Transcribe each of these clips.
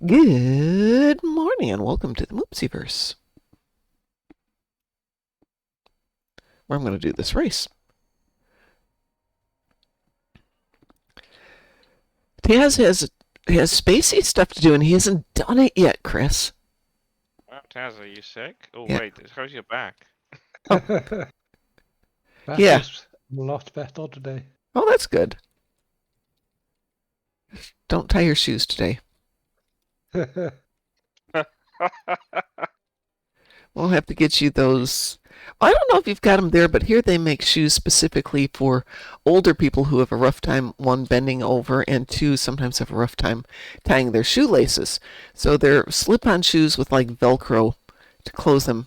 Good morning and welcome to the Moopsyverse, where I'm going to do this race. Taz has spacey stuff to do and he hasn't done it yet, Chris. Wow, Taz, are you sick? Oh, Yeah. wait, how's your back? Back Yeah. is a lot better today. Oh, that's good. Don't tie your shoes today. We'll have to get you those. I don't know if you've got them there, but here they make shoes specifically for older people who have a rough time, one, bending over, and two, sometimes have a rough time tying their shoelaces. So they're slip-on shoes with like Velcro to close them.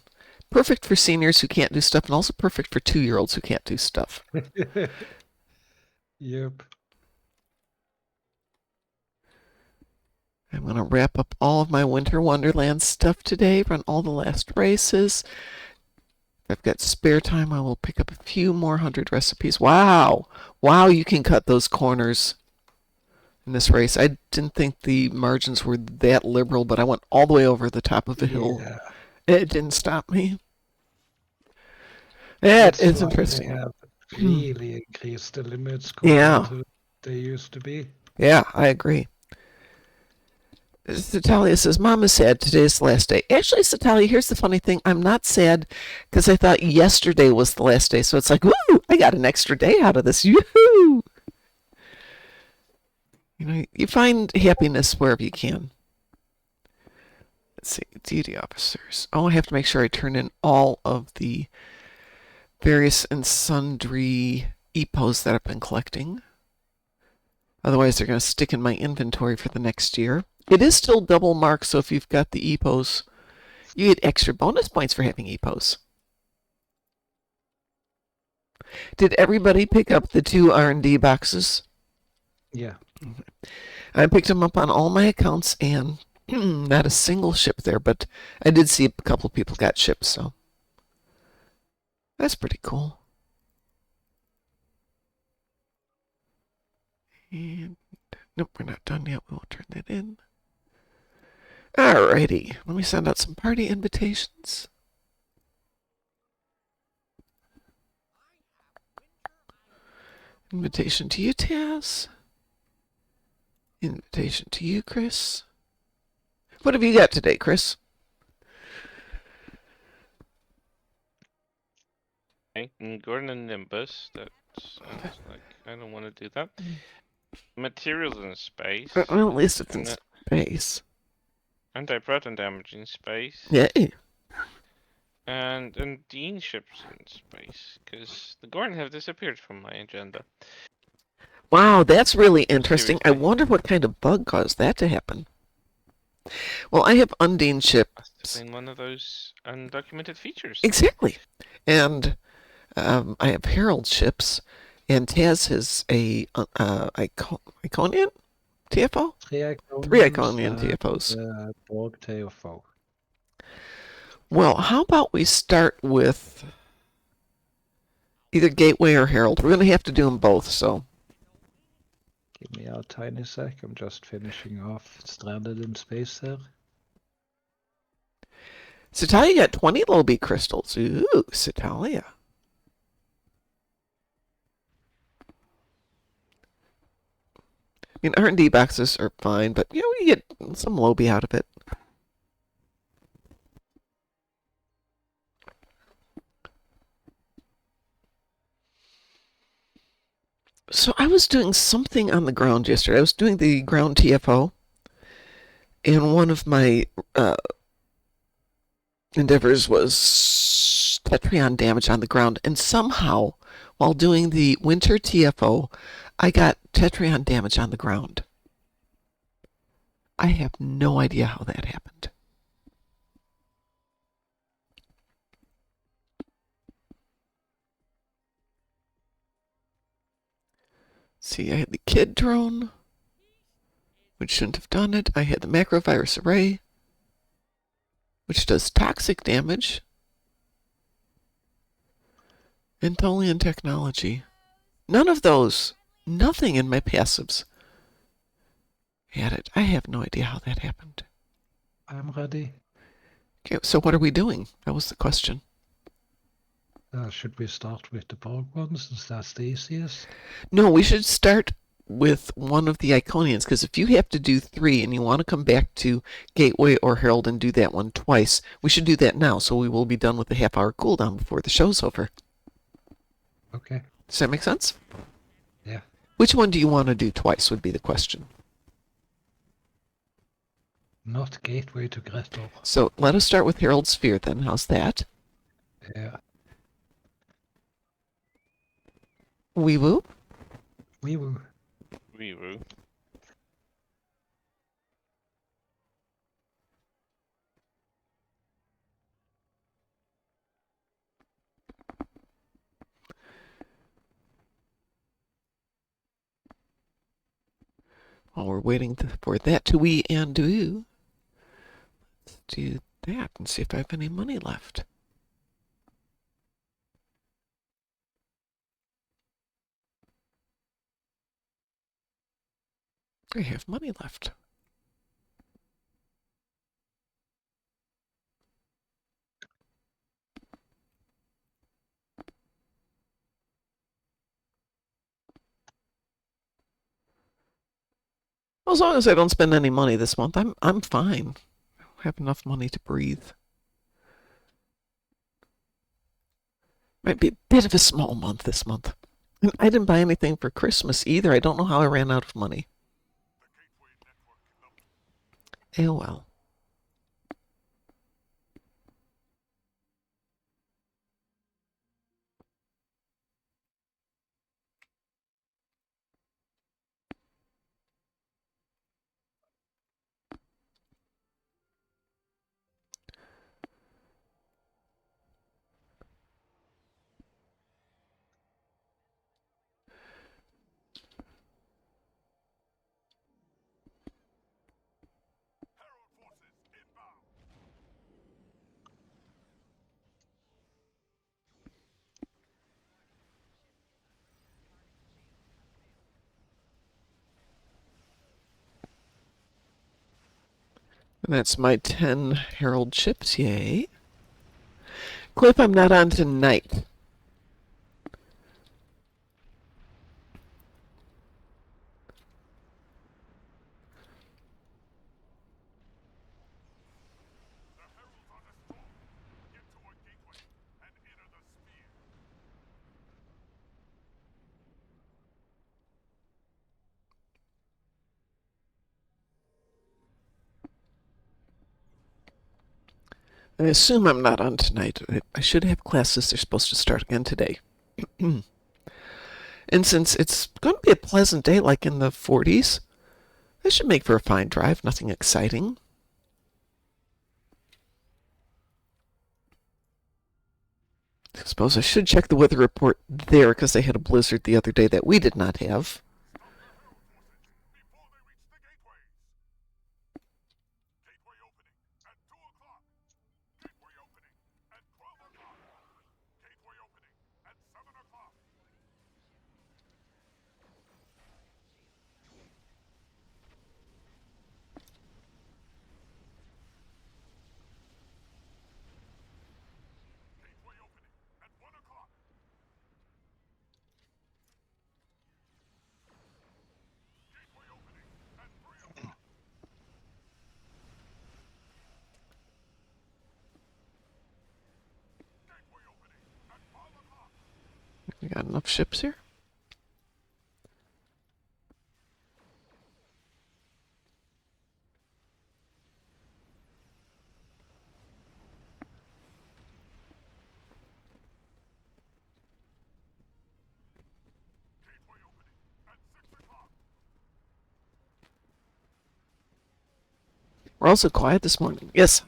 Perfect for seniors who can't do stuff, and also perfect for 2-year-olds who can't do stuff. Yep. I'm going to wrap up all of my Winter Wonderland stuff today, run all the last races. If I've got spare time, I will pick up a few more 100 recipes. Wow. Wow, you can cut those corners in this race. I didn't think the margins were that liberal, but I went all the way over the top of the hill. Yeah. It didn't stop me. That is They interesting. have really increased the limits Yeah. compared to what they used to be. Yeah, I agree. Satalia says, Mom is sad. Today's the last day. Actually, Satalia, here's the funny thing. I'm not sad because I thought yesterday was the last day. So it's like, woo, I got an extra day out of this. Yoo-hoo! You know, you find happiness wherever you can. Let's see, duty officers. Oh, I have to make sure I turn in all of the various and sundry EPOs that I've been collecting. Otherwise, they're going to stick in my inventory for the next year. It is still double marked, so if you've got the EPOs, you get extra bonus points for having EPOs. Did everybody pick up the 2 R&D boxes? Yeah. I picked them up on all my accounts, and not a single ship there, but I did see a couple of people got ships, so that's pretty cool. And nope, we're not done yet. We won't turn that in. Alrighty, let me send out some party invitations. Invitation to you, Taz. Invitation to you, Chris. What have you got today, Chris? Okay, and Gordon and Nimbus, that sounds like I don't want to do that. Materials in space. Well, at least it's in space. Anti-proton damage in space. Yay. And Dean ships in space, because the Gordon have disappeared from my agenda. Wow, that's really interesting. I Seriously. wonder what kind of bug caused that to happen. Well, I have Undine ships. Must have been one of those undocumented features. Exactly. And I have Herald ships, and Taz has a Iconian TFO? 3 Iconian TFOs. Borg TFO. Well, how about we start with either Gateway or Herald? We're going to have to do them both, so. Give me a tiny sec. I'm just finishing off Stranded in Space there. Satalia got 20 Lobby crystals. Ooh, Satalia. I mean, R&D boxes are fine, but, you know, you get some Lobby out of it. So I was doing something on the ground yesterday. I was doing the ground TFO, and one of my endeavors was Tetrion damage on the ground, and somehow, while doing the winter TFO, I got Tetrion damage on the ground. I have no idea how that happened. See, I had the kid drone, which shouldn't have done it. I had the macrovirus array, which does toxic damage. And Tholian technology. None of those. Nothing in my passives. Had it. I have no idea how that happened. I'm ready. Okay, so what are we doing? That was the question. Should we start with the Borg ones since that's the easiest? No, we should start with one of the Iconians, because if you have to do 3 and you want to come back to Gateway or Herald and do that one twice, we should do that now, so we will be done with the half-hour cooldown before the show's over. Okay. Does that make sense? Yeah. Which one do you want to do twice would be the question. Not Gateway to Gretel. So let us start with Herald Sphere then. How's that? Yeah. Wee woo? Wee woo. Wee woo. While we're waiting for that to wee and do, let's do that and see if I have any money left. I have money left. Well, as long as I don't spend any money this month, I'm fine. I have enough money to breathe. Might be a bit of a small month this month. And I didn't buy anything for Christmas either. I don't know how I ran out of money. Oh well. And that's my 10 Herald chips, yay. Cliff, I'm not on tonight. I assume I'm not on tonight. I should have classes. They're supposed to start again today. And since it's going to be a pleasant day, like in the 40s, this should make for a fine drive. Nothing exciting. I suppose I should check the weather report there because they had a blizzard the other day that we did not have. We got enough ships here? We're also quiet this morning. Yes.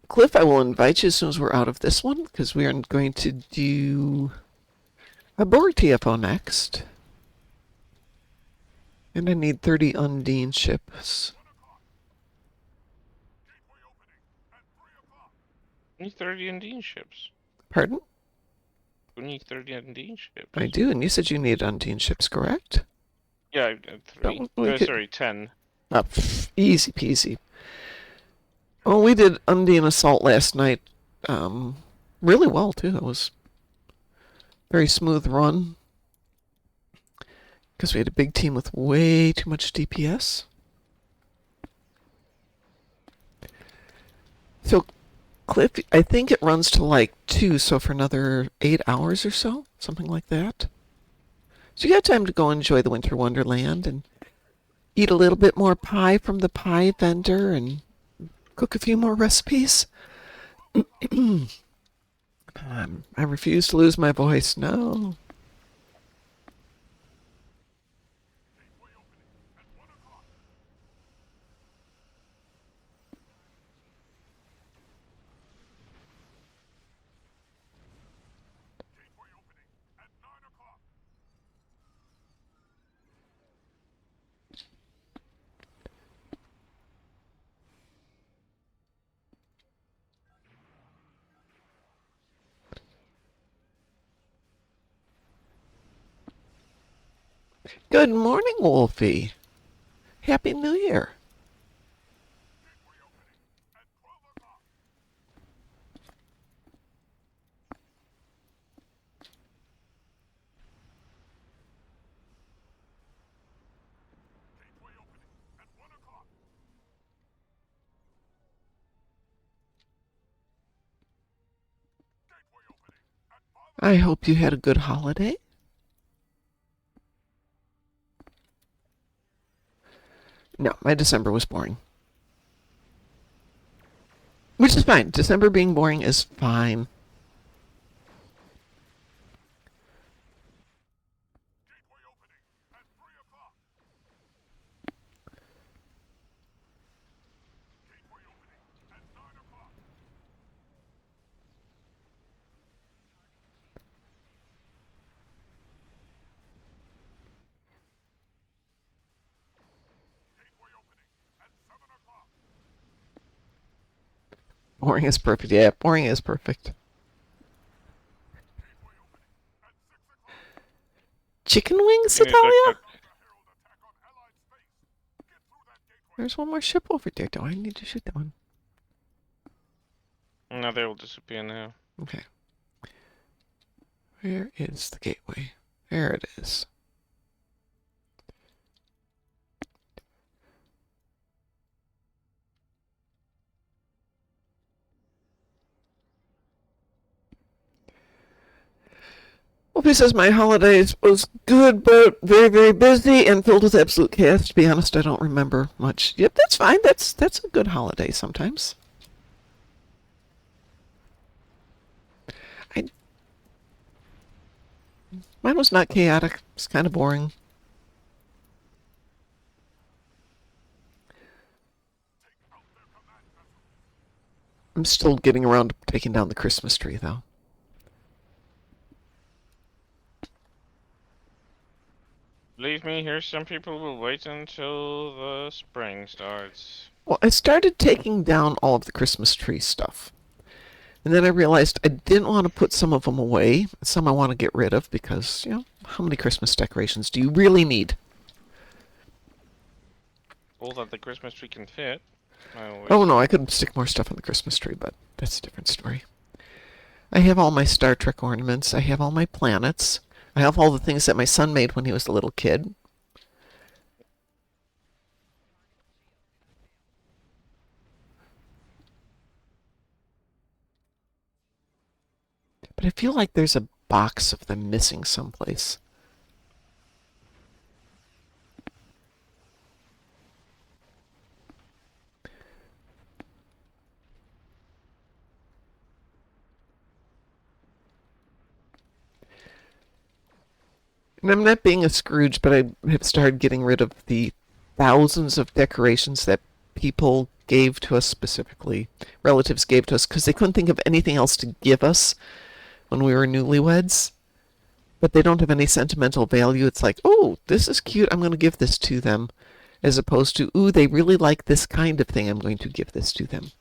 Cliff, I will invite you as soon as we're out of this one, because we are going to do a Borg TFO next. And I need 30 Undine ships. We need 30 Undine ships. Pardon? We need 30 Undine ships. I do, and you said you need Undine ships, correct? Yeah, 3. we could- Sorry, 10. Easy peasy. Oh, we did Undine Assault last night. Really well, too. It was a very smooth run. Because we had a big team with way too much DPS. So, Cliff, I think it runs to like 2, so for another 8 hours or so. Something like that. So you got time to go enjoy the Winter Wonderland and eat a little bit more pie from the pie vendor and cook a few more recipes. I refuse to lose my voice. No. Good morning, Wolfie. Happy New Year. I hope you had a good holiday. No, my December was boring. Which is fine. December being boring is fine. Boring is perfect. Yeah, boring is perfect. Chicken wings, Give me a quick Italia? look. There's one more ship over there. Do I need to shoot that one? No, they will disappear now. Okay. Where is the gateway? There it is. Wolfie says my holidays was good, but very, very busy and filled with absolute chaos. To be honest, I don't remember much. Yep, that's fine. That's a good holiday sometimes. Mine was not chaotic. It's kind of boring. I'm still getting around to taking down the Christmas tree, though. Believe me, here some people will wait until the spring starts. Well, I started taking down all of the Christmas tree stuff. And then I realized I didn't want to put some of them away. Some I want to get rid of because, how many Christmas decorations do you really need? All that the Christmas tree can fit. Oh no, I could stick more stuff on the Christmas tree, but that's a different story. I have all my Star Trek ornaments. I have all my planets. I have all the things that my son made when he was a little kid. But I feel like there's a box of them missing someplace. And I'm not being a Scrooge, but I have started getting rid of the thousands of decorations that people gave to us specifically, relatives gave to us, because they couldn't think of anything else to give us when we were newlyweds. But they don't have any sentimental value. It's like, oh, this is cute, I'm going to give this to them. As opposed to, ooh, they really like this kind of thing, I'm going to give this to them.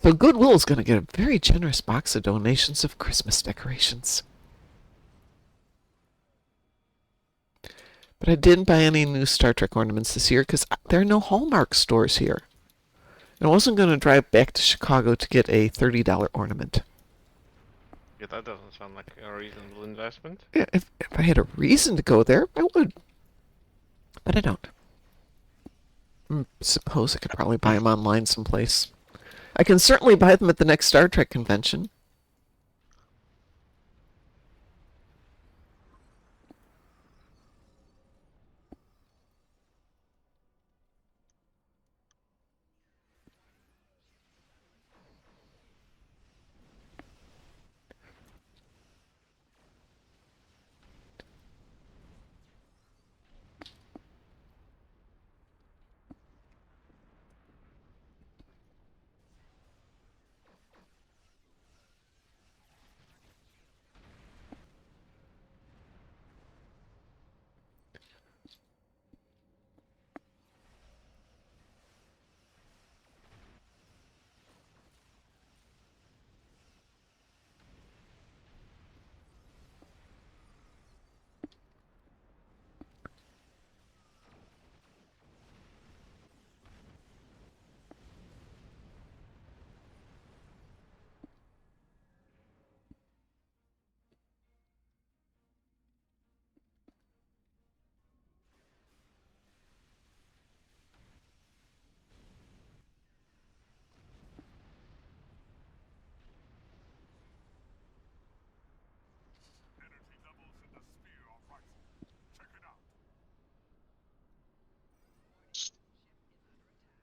So Goodwill is going to get a very generous box of donations of Christmas decorations. But I didn't buy any new Star Trek ornaments this year because there are no Hallmark stores here. I wasn't going to drive back to Chicago to get a $30 ornament. Yeah, that doesn't sound like a reasonable investment. Yeah, if I had a reason to go there, I would. But I don't. Suppose I could probably buy them online someplace. I can certainly buy them at the next Star Trek convention.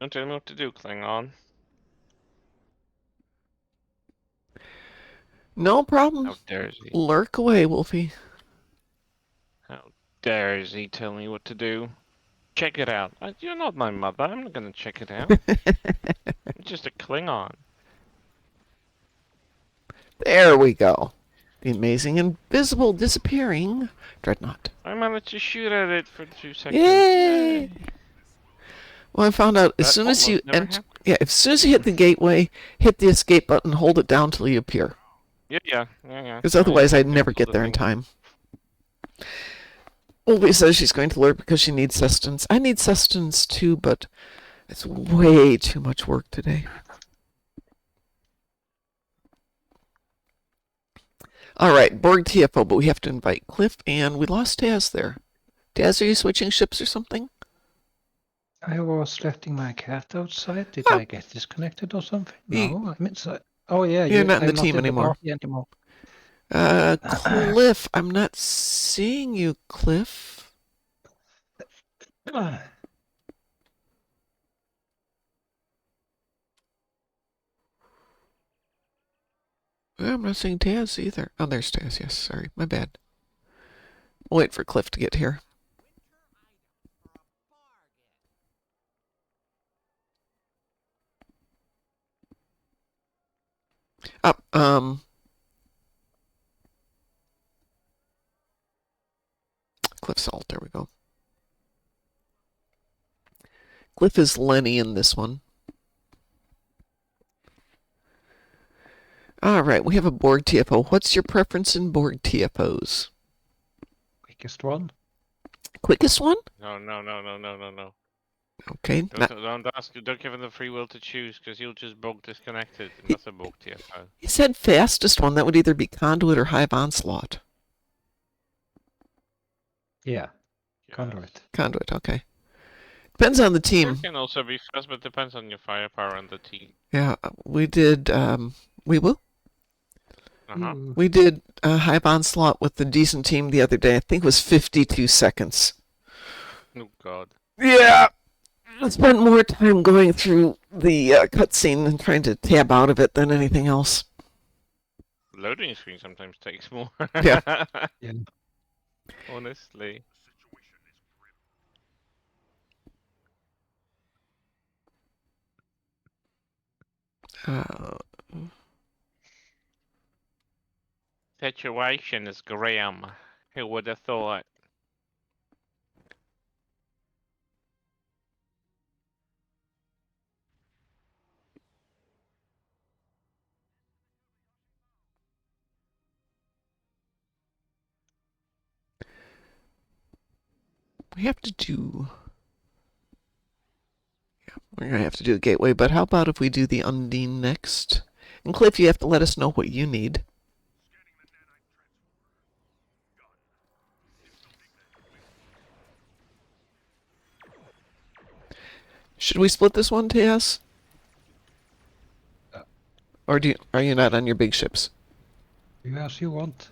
Don't tell me what to do, Klingon. No problem. How dare he? Lurk away, Wolfie. How dare he tell me what to do? Check it out. You're not my mother. I'm not gonna check it out. I'm just a Klingon. There we go. The amazing invisible disappearing dreadnought. I managed to shoot at it for 2 seconds. Yay! Well, I found out as That soon as you almost never happened. yeah, as soon as you hit the gateway, hit the escape button, hold it down till you appear. Yeah. Because otherwise, I'd never get there in time. Wolfie says she's going to lurk because she needs sustenance. I need sustenance too, but it's way too much work today. All right, Borg TFO, but we have to invite Cliff, and we lost Taz there. Taz, are you switching ships or something? I was letting my cat outside. Did Oh. I get disconnected or something? You- No, I'm inside. Oh yeah, You're not in I'm the team not in anymore. The party anymore. Cliff, I'm not seeing you, Cliff. I'm not seeing Taz either. Oh, there's Taz. Yes, sorry, my bad. We'll wait for Cliff to get here. Up, Cliff's alt. There we go. Cliff is Lenny in this one. All right, we have a Borg TFO. What's your preference in Borg TFOs? Quickest one. Quickest one? No. Okay. Don't give him the free will to choose, because he'll just bulk disconnected, and that's a bulk TFO. He said fastest one. That would either be Conduit or Hive Onslaught. Yeah, Yeah. Conduit. Okay. Depends on the team. It can also be fast, but depends on your firepower and the team. Yeah, we did, we will? Ooh. We did Hive Onslaught with the decent team the other day. I think it was 52 seconds. Oh god. Yeah. I spent more time going through the cutscene and trying to tab out of it than anything else. Loading screen sometimes takes more. Yeah. Yeah. Honestly. Situation is grim. Who would have thought? We have to do... Yeah, we're going to have to do the gateway, but how about if we do the Undine next? And Cliff, you have to let us know what you need. Should we split this one, TS? Or are you not on your big ships? Do as you want.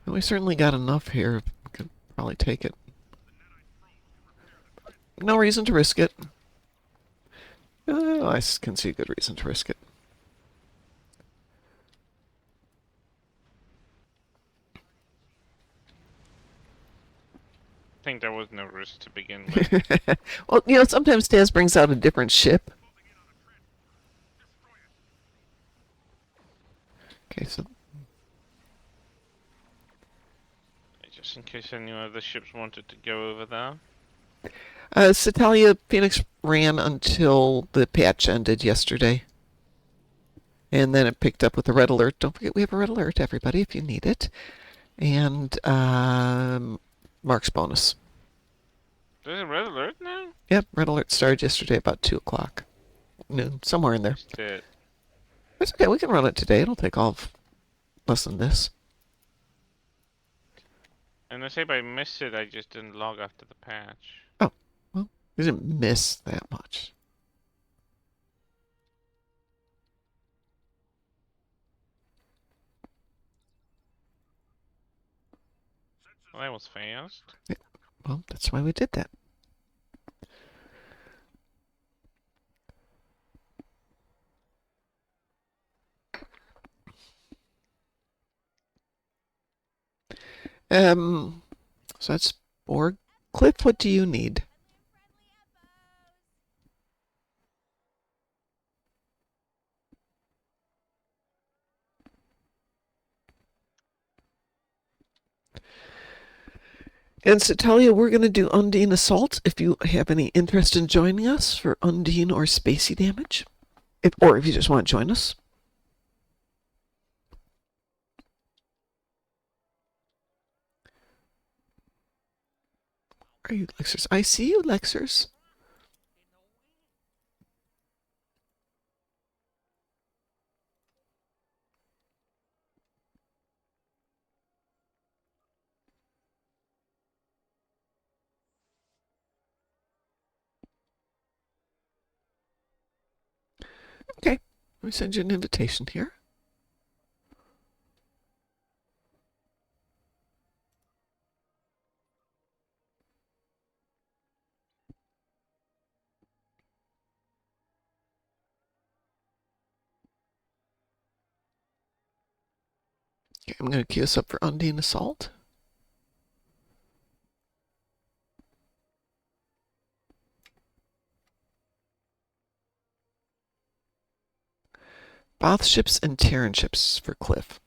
We certainly got enough here. We could probably take it. No reason to risk it. I can see a good reason to risk it. I think there was no risk to begin with. Well, sometimes Taz brings out a different ship. Okay, so... Just in case any of the ships wanted to go over there. Satalia Phoenix ran until the patch ended yesterday. And then it picked up with a red alert. Don't forget we have a red alert, everybody, if you need it. And Mark's bonus. There's a red alert now? Yep, red alert started yesterday about 2 o'clock. Noon, somewhere in there. It's okay, we can run it today. It'll take all of less than this. And I say if I missed it, I just didn't log after the patch. Oh, well, we didn't miss that much. Well, that was fast. Yeah, well, that's why we did that. So that's Borg. Cliff, what do you need? And Satalia, we're going to do Undine Assault if you have any interest in joining us for Undine or Spacey damage. Or if you just want to join us. Are you Lexers? I see you, Lexers. Okay, let me send you an invitation here. Okay, I'm going to queue us up for Undine Assault. Both ships and Terran ships for Cliff.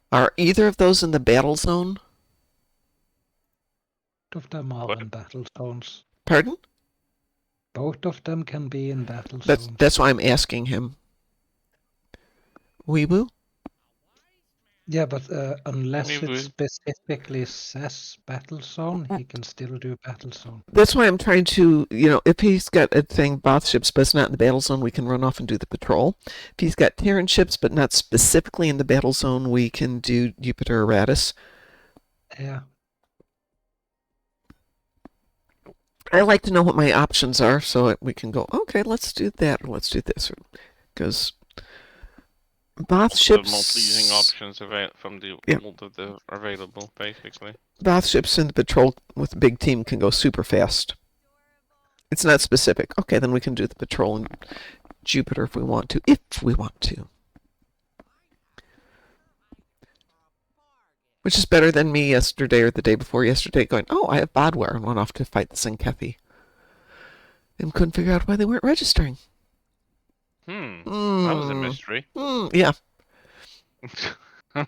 Are either of those in the battle zone? Both of them are in battle zones. Pardon? Both of them can be in battle zones. That's why I'm asking him. Weebu? Yeah, but unless it specifically says battle zone, he can still do battle zone. That's why I'm trying to, if he's got a thing, both ships, but it's not in the battle zone, we can run off and do the patrol. If he's got Terran ships, but not specifically in the battle zone, we can do Jupiter Eratus. Yeah. I like to know what my options are so we can go, okay, let's do that, or let's do this. Because both ships... The more pleasing options from the all of the available, basically. Both ships in the patrol with a big team can go super fast. It's not specific. Okay, then we can do the patrol in Jupiter if we want to. If we want to. Which is better than me yesterday or the day before yesterday going, oh, I have Bodware, and went off to fight the Sinkethi. And couldn't figure out why they weren't registering. That was a mystery. Yeah. Now,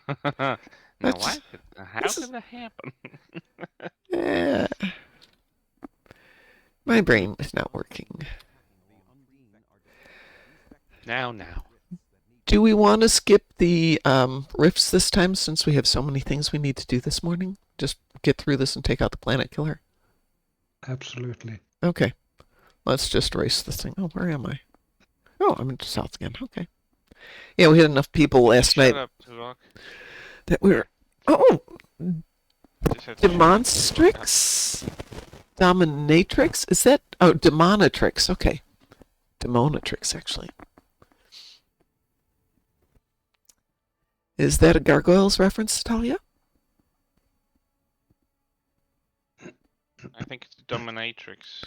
how did that happen? Yeah. My brain is not working. Now. Do we want to skip the rifts this time since we have so many things we need to do this morning? just get through this and take out the planet killer? Absolutely. Okay. Let's just erase this thing. Oh, where am I? Oh, I'm in the south again. Okay. Yeah, we had enough people last night Shut up, Tuvok. that we were... Oh! Just had to shut up. Demonstrix? Dominatrix? Is that... Oh, Demonatrix. Okay. Demonatrix, actually. Is that a Gargoyles reference, Talia? I think it's a dominatrix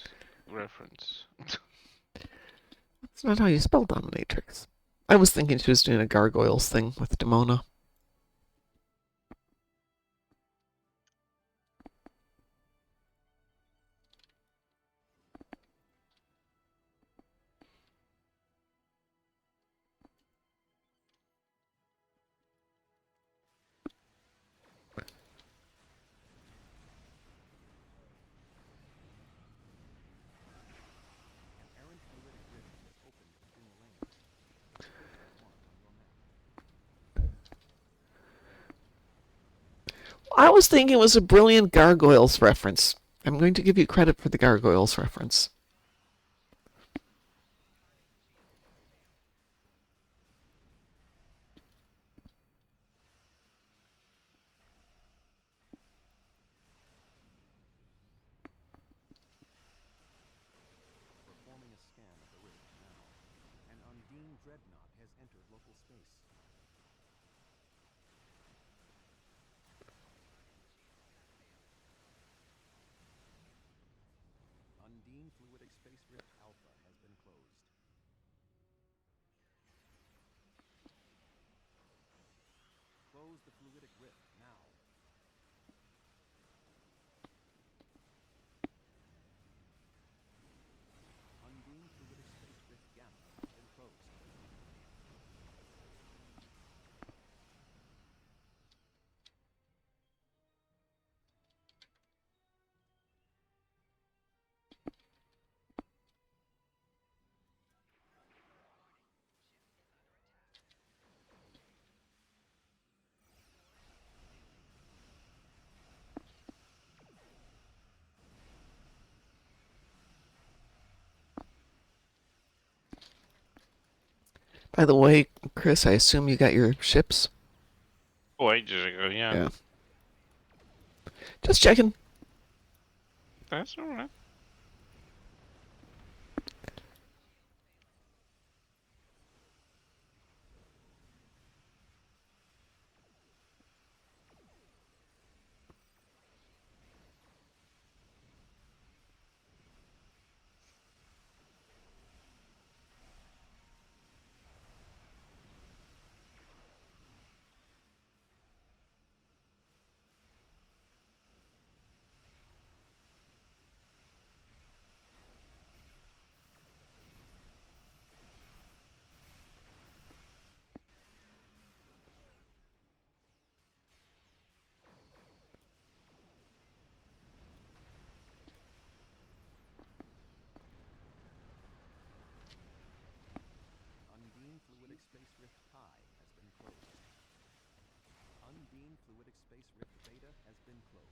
reference. That's not how you spell Dominatrix. I was thinking she was doing a Gargoyles thing with Demona. I was thinking it was a brilliant Gargoyles reference. I'm going to give you credit for the Gargoyles reference. Performing a scan of the rift now. An Undine dreadnought has entered local space. Undine fluidic space rift alpha has been closed. Close the fluidic rift now. Undine fluidic space rift gamma has been closed. By the way, Chris, I assume you got your ships? Oh, ages ago, yeah. Yeah. Just checking. That's alright. Undine fluidic space rift pi has been closed. Undine fluidic space rift beta has been closed.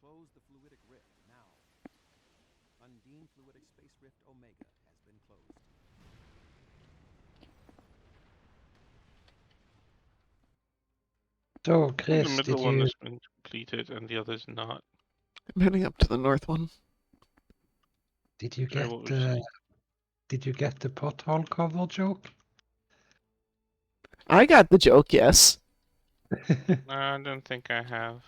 Close the fluidic rift now. Undine fluidic space rift omega has been closed. So, The Chris, middle one has been completed and the others not. I'm heading up to the north one. did you Sorry, get what were you saying? did you get the pothole cover joke? I got the joke, yes. No, I don't think I have.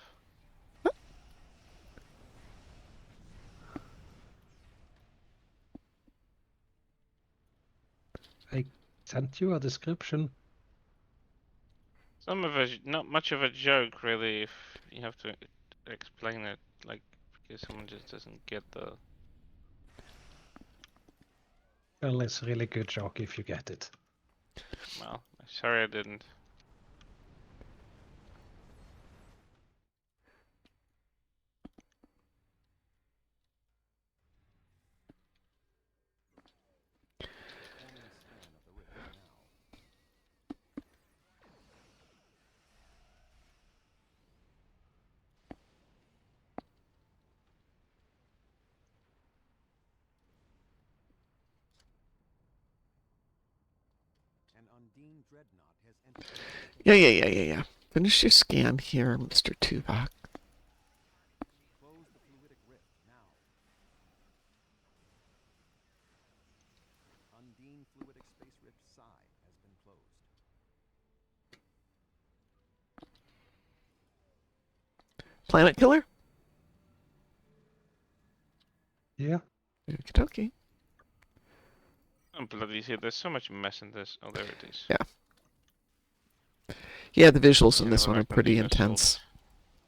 I sent you a description. Some of it, not much of a joke, really, if you have to explain it, like, because someone just doesn't get the... Well, it's a really good joke if you get it. Well, sorry I didn't. Performing a scan of the rift now. An Undine dreadnought has entered. Yeah. Finish your scan here, Mr. Tuvok. Close the fluidic rift now. Undine fluidic space rift psi has been closed. Planet Killer? Yeah. Okay. Oh, bloody shit, there's so much mess in this. Oh, there it is. Yeah, the visuals in Yeah, this we're one are not gonna pretty be assaulted. intense.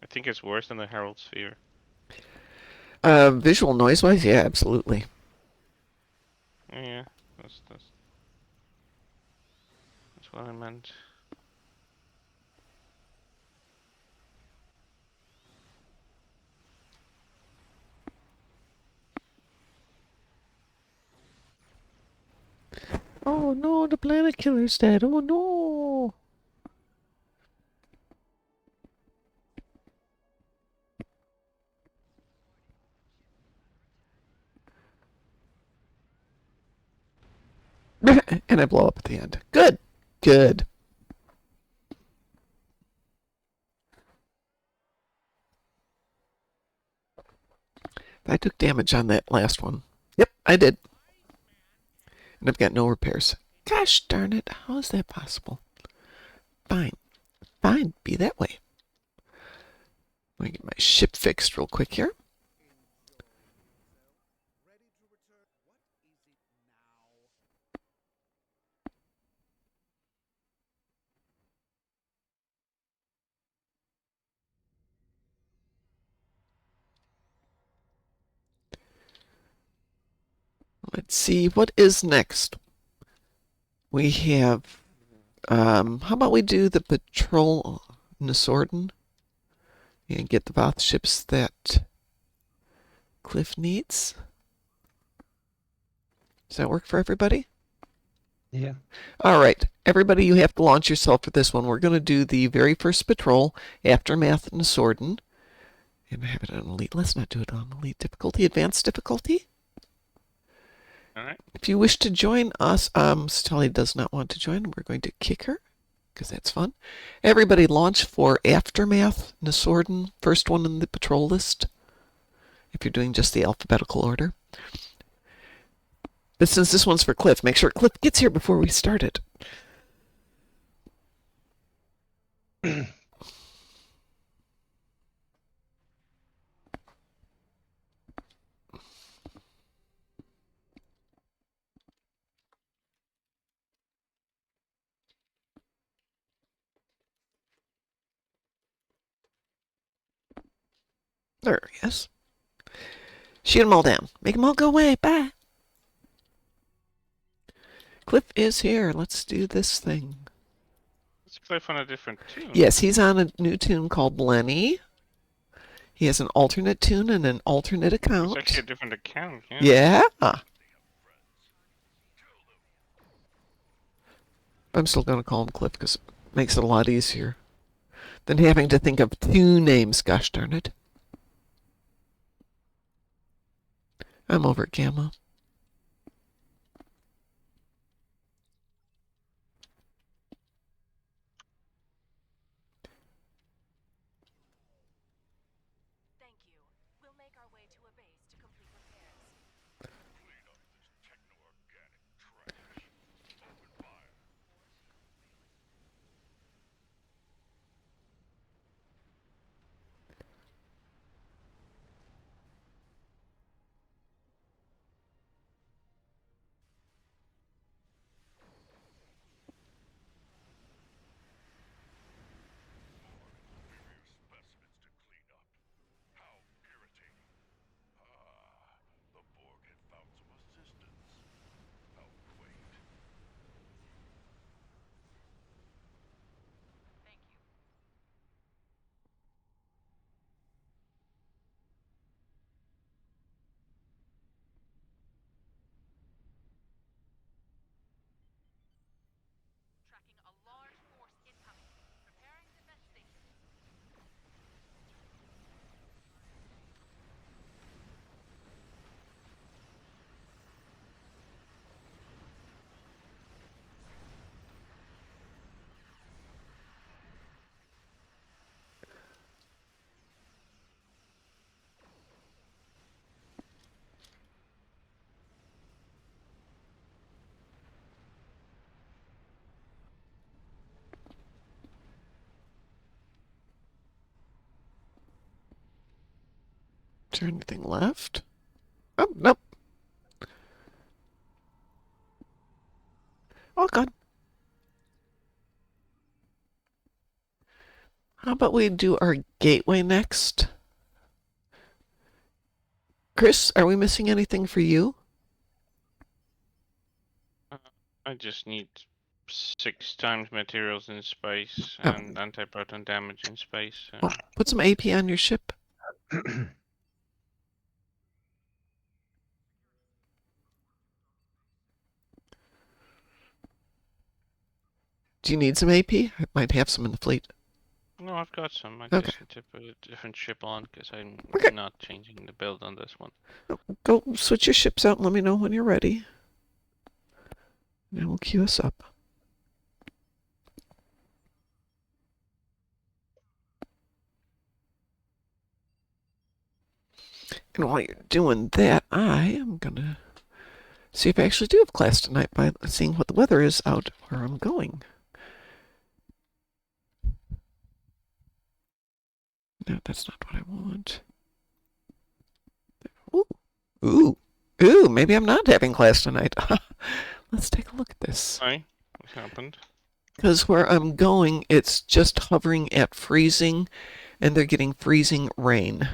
I think it's worse than the Herald Sphere. Visual noise-wise, yeah, absolutely. Yeah, that's what I meant. Oh no, the Planet Killer's dead. Oh no. And I blow up at the end. Good. Good. I took damage on that last one. Yep, I did. And I've got no repairs. Gosh darn it. How is that possible? Fine. Fine. Be that way. Let me get my ship fixed real quick here. Let's see. What is next? We have... how about we do the patrol Nasorden? And get the Voth ships that Cliff needs. Does that work for everybody? Yeah. All right. Everybody, you have to launch yourself for this one. We're going to do the very first patrol, Aftermath Nasorden. And have it on Elite. Let's not do it on Elite difficulty. Advanced difficulty. Alright. If you wish to join us, Stolly does not want to join. We're going to kick her, because that's fun. Everybody launch for Aftermath Nasorden, first one in the patrol list, if you're doing just the alphabetical order. But since this one's for Cliff, make sure Cliff gets here before we start it. There he is. Shoot them all down. Make them all go away. Bye. Cliff is here. Let's do this thing. Let's Cliff on a different tune. Yes, he's on a new tune called Lenny. He has an alternate tune and an alternate account. It's actually a different account, yeah. Yeah. I'm still going to call him Cliff because it makes it a lot easier than having to think of two names. Gosh darn it. I'm over at Gamma. Thank you. We'll make our way to a base to complete repairs. there anything left? Oh, nope. All gone. How about we do our gateway next? Chris, are we missing anything for you? I just need 6 times materials in space Oh. and anti-proton damage in space. Oh, put some AP on your ship. Do you need some AP? I might have some in the fleet. No, I've got some. I Okay. just need to put a different ship on because I'm Okay. not changing the build on this one. Go switch your ships out and let me know when you're ready. And we'll queue us up. And while you're doing that, I am gonna see if I actually do have class tonight by seeing what the weather is out where I'm going. No, that's not what I want. Ooh. Ooh. Ooh, maybe I'm not having class tonight. Let's take a look at this. Hi, what happened? Because where I'm going, it's just hovering at freezing, and they're getting freezing rain.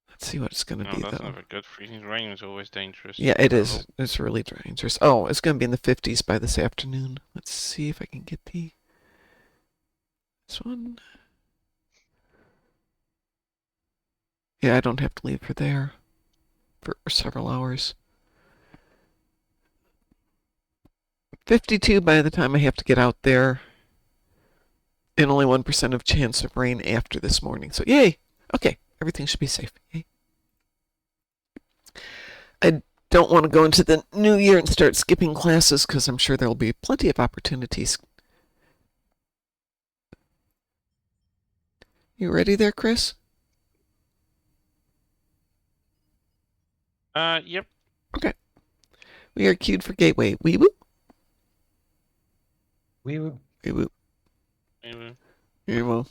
Let's see what it's going to No, be, that's though. never good. Freezing rain is always dangerous. Yeah, it is. It's really dangerous. Oh, it's going to be in the 50s by this afternoon. Let's see if I can get this one. Yeah, I don't have to leave for there for several hours. 52 by the time I have to get out there. And only 1% of chance of rain after this morning. So, yay! Okay, everything should be safe. Yay. I don't want to go into the new year and start skipping classes because I'm sure there'll be plenty of opportunities. You ready there, Chris? Yep. Okay. We are queued for gateway. Wee woo. We will. Wee woo. Maybe. Wee woo.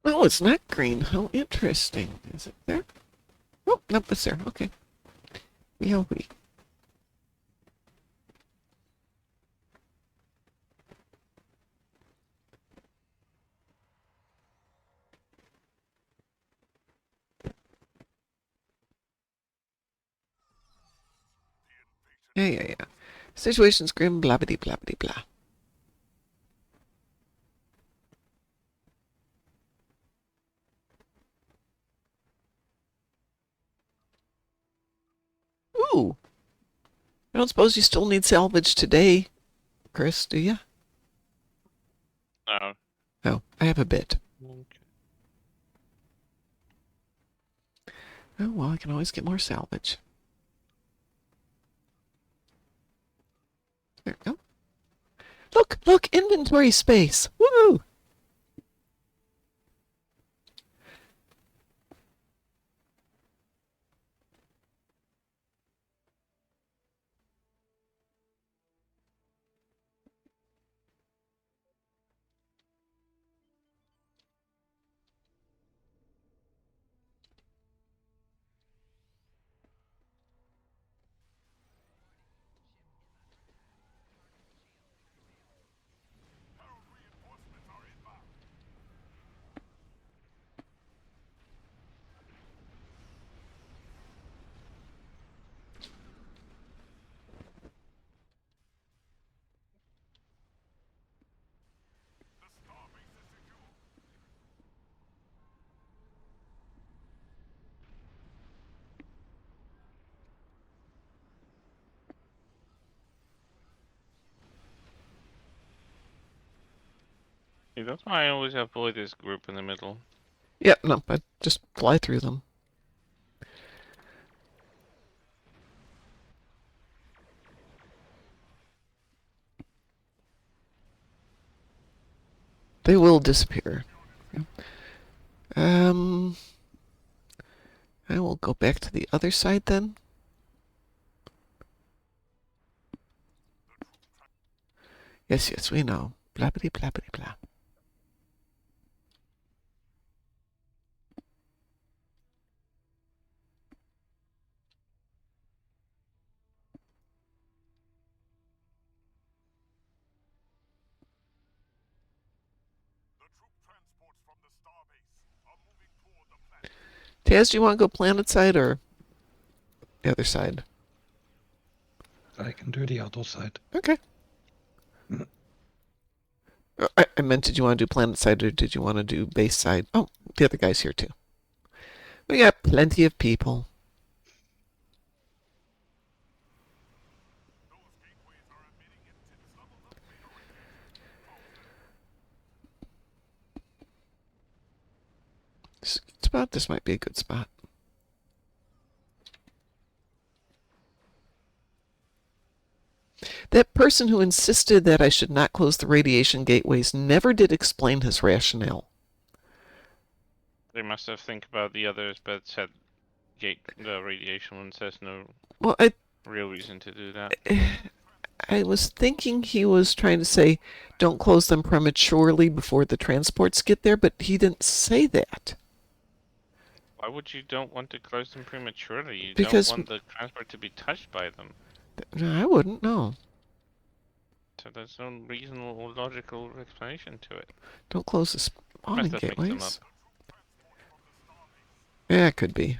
Oh, it's not green. How interesting. Is it there? Oh, nope, it's there. Okay. Yeah, we. Yeah. Situation's grim, blabbity blabbity blah. Ooh. I don't suppose you still need salvage today, Chris, do you? No. Oh, I have a bit. Okay. Oh, well, I can always get more salvage. There we go. Look, inventory space. Woo! See, that's why I always avoid this group in the middle. Yeah, no, I just fly through them. They will disappear. I will go back to the other side then. Yes, we know. Blabbity blabbity blah. Taz, do you want to go planet side or the other side? I can do the other side. Okay. I meant, did you want to do planet side or did you want to do base side? Oh, the other guy's here too. We got plenty of people. Spot. This might be a good spot. That person who insisted that I should not close the radiation gateways never did explain his rationale. They must have think about the others, but said the radiation one says no real reason to do that. I was thinking he was trying to say, don't close them prematurely before the transports get there, but he didn't say that. Why would you don't want to close them prematurely? You Because don't want the transport to be touched by them. No, I wouldn't know. So there's no reasonable or logical explanation to it. Don't close the spawning Must have mixed them gateways. up. Yeah, it could be.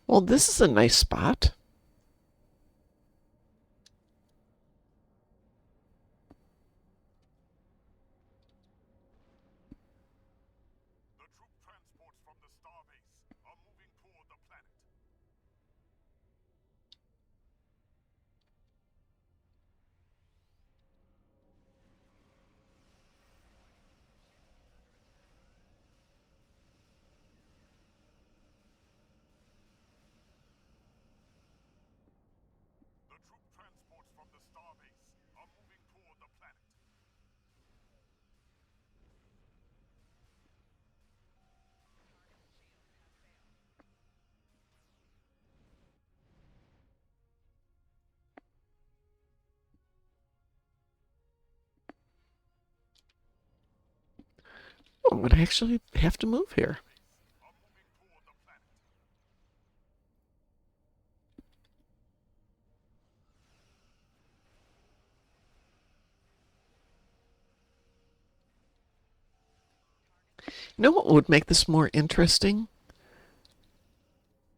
Well, this is a nice spot. Oh, I'm going to actually have to move here. You know what would make this more interesting?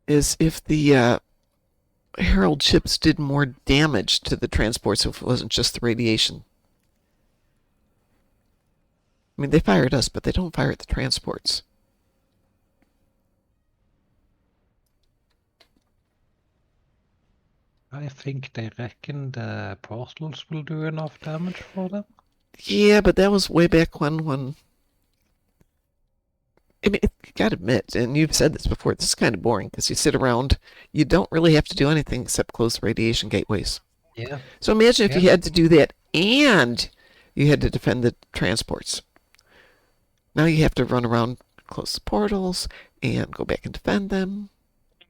Is if the Herald ships did more damage to the transports if it wasn't just the radiation. I mean, they fire at us, but they don't fire at the transports. I think they reckon the portals will do enough damage for them. Yeah, but that was way back when I mean, you gotta admit, and you've said this before, this is kind of boring because you sit around, you don't really have to do anything except close the radiation gateways. Yeah. So imagine if you had to do that and you had to defend the transports. Now you have to run around, close the portals, and go back and defend them.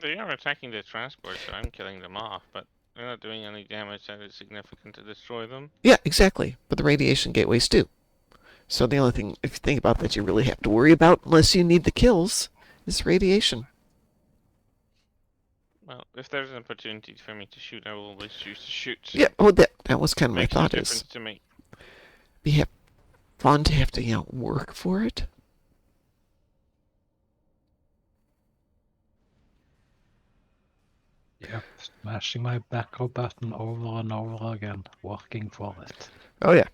They are attacking the transport, so I'm killing them off, but they're not doing any damage that is significant to destroy them. Yeah, exactly. But the radiation gateways do. So the only thing, if you think about that, you really have to worry about, unless you need the kills, is radiation. Well, if there's an opportunity for me to shoot, I will always choose to shoot. Yeah, well, that was kind of my Makes no thought difference is, to me. be fun to have to, work for it. Yep, smashing my backup button over and over again, working for it. Oh yeah.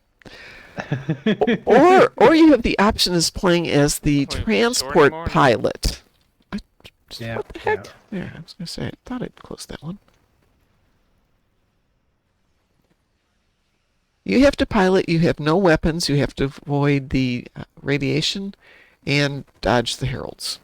Or you have the option as playing as the Wait, transport story mode? pilot. Yeah, What the heck? There, I was gonna say, I thought I'd close that one. You have to pilot. You have no weapons. You have to avoid the radiation and dodge the heralds.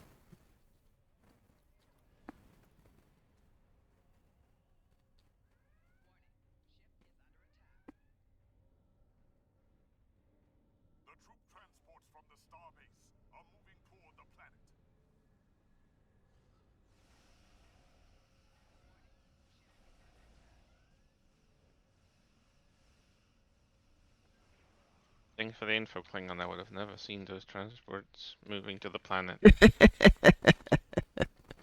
The troop transports from the starbase are moving toward the planet. Thanks for the info, Klingon. I would have never seen those transports moving to the planet.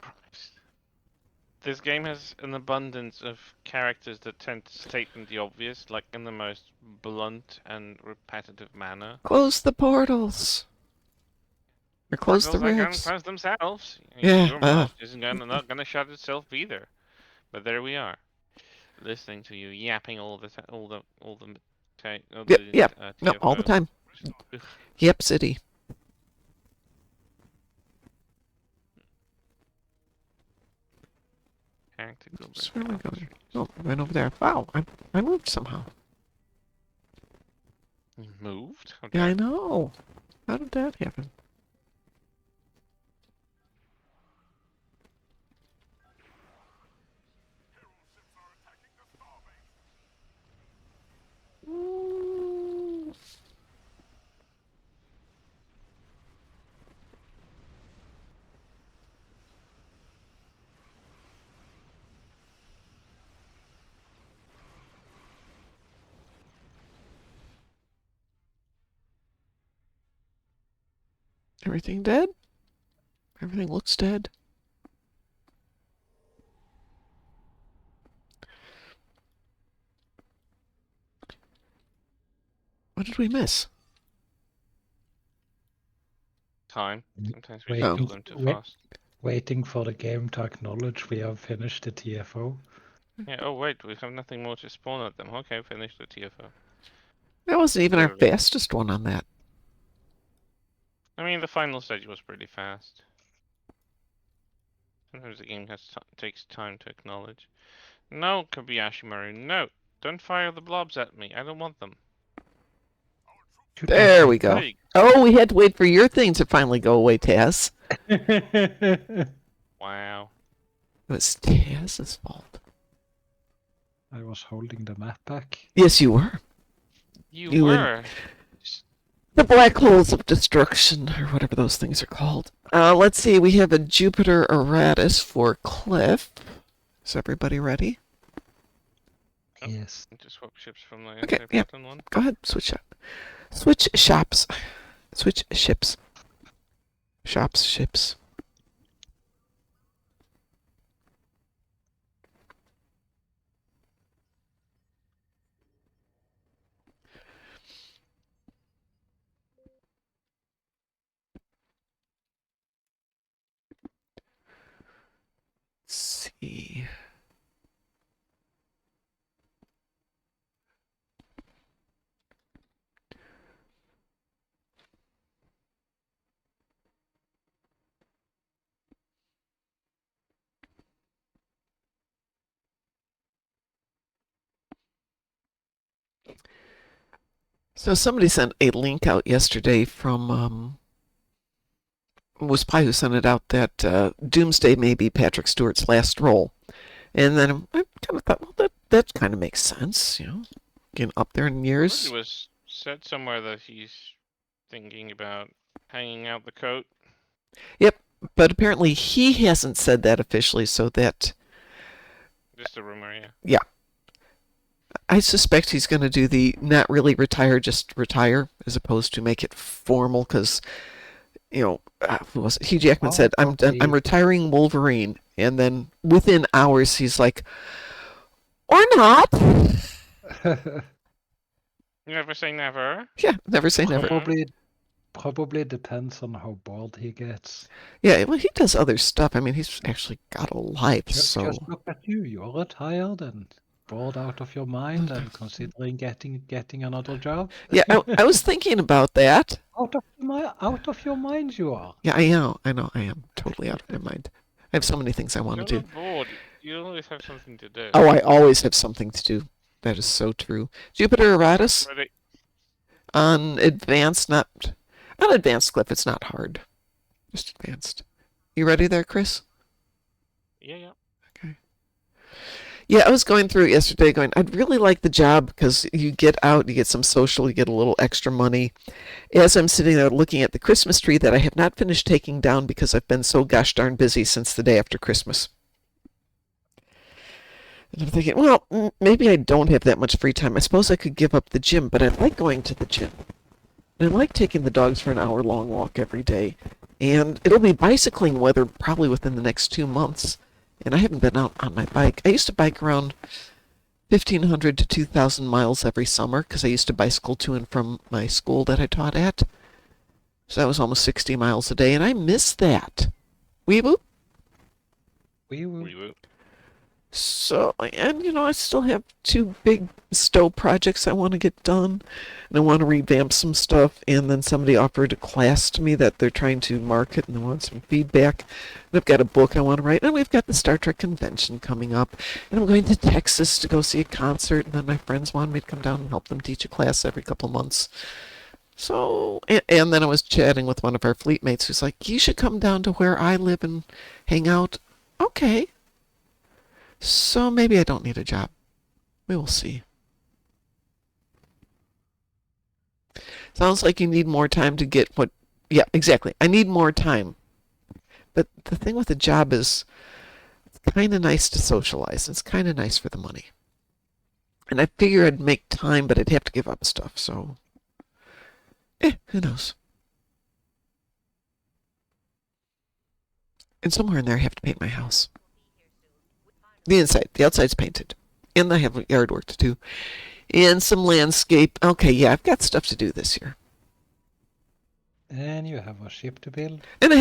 Christ. This game has an abundance of characters that tend to state the obvious, like in the most blunt and repetitive manner. Close the portals. Or close the Portals are gonna rifts. close themselves. Yeah, Your mouth isn't not gonna shut itself either. But there we are, listening to you yapping all the Yep. No, all the TFOs. time. Ugh. Yep, city. Tactical Just where am I going? infantry. Oh, right over there. Wow, I moved somehow. You moved? How Yeah, I dare- know. How did that happen? Mm. Everything dead? Everything looks dead. What did we miss? Time. Mm, Sometimes we wait, just Oh. kill them too wait. fast. Waiting for the game to acknowledge we have finished the TFO. Yeah, oh wait, we have nothing more to spawn at them. Okay, finish the TFO. That wasn't even our Literally. fastest one on that. I mean, the final stage was pretty fast. Sometimes the game takes time to acknowledge. No, Kobayashi Maru, no! Don't fire the blobs at me. I don't want them. There we go. There you Oh, we had to wait for your thing to finally go away, Taz. Wow. It was Taz's fault. I was holding the map back. Yes, you were. You were. were. The black holes of destruction, or whatever those things are called. Let's see, we have a Jupiter Eratus for Cliff. Is everybody ready? Oh. Yes. Just swap ships from the Okay, yeah. anti-proton one. Go ahead, switch up. Switch shops. Switch ships. Shops, ships. Let's see. So somebody sent a link out yesterday from was Pie who sent it out that Doomsday may be Patrick Stewart's last role, and then I kind of thought, well, that kind of makes sense, getting up there in It years. was said somewhere that he's thinking about hanging out the coat. Yep, but apparently he hasn't said that officially, so that Just a rumor, yeah. yeah. I suspect he's going to do the not really retire, just retire, as opposed to make it formal, because who was it? Hugh Jackman said, "I'm done. I'm retiring Wolverine," and then within hours he's like, "Or not." Never say never. Yeah, never say never. Probably depends on how bored he gets. Yeah, well, he does other stuff. I mean, he's actually got a life, Just so look at you. You're retired and bored out of your mind and considering getting another job. yeah. I was thinking about that. Out of your mind you are. Yeah, I know. I am totally out of my mind. I have so many things I want to You're do. not bored. You always have something to do. Oh, I always have something to do. That is so true. Jupiter Eratus Ready? on advanced, not advanced, Cliff. It's not hard, just advanced. You ready there, Chris? Yeah. Okay. Yeah, I was going through it yesterday going, I'd really like the job because you get out, you get some social, you get a little extra money. As I'm sitting there looking at the Christmas tree that I have not finished taking down because I've been so gosh darn busy since the day after Christmas. And I'm thinking, well, maybe I don't have that much free time. I suppose I could give up the gym, but I like going to the gym. And I like taking the dogs for an hour-long walk every day. And it'll be bicycling weather probably within the next 2 months. And I haven't been out on my bike. I used to bike around 1,500 to 2,000 miles every summer because I used to bicycle to and from my school that I taught at. So that was almost 60 miles a day, and I miss that. Weeboo? Wee-woo. So, and I still have 2 big stove projects I want to get done, and I want to revamp some stuff, and then somebody offered a class to me that they're trying to market, and they want some feedback, and I've got a book I want to write, and we've got the Star Trek convention coming up, and I'm going to Texas to go see a concert, and then my friends wanted me to come down and help them teach a class every couple months. So, and then I was chatting with one of our fleet mates who's like, you should come down to where I live and hang out. Okay. So maybe I don't need a job. We will see. Sounds like you need more time to get what... Yeah, exactly. I need more time. But the thing with a job is it's kind of nice to socialize. It's kind of nice for the money. And I figure I'd make time, but I'd have to give up stuff. So, who knows? And somewhere in there I have to paint my house. The inside. The outside's painted. And I have yard work to do. And some landscape. Okay, yeah, I've got stuff to do this year. And you have a ship to build. And I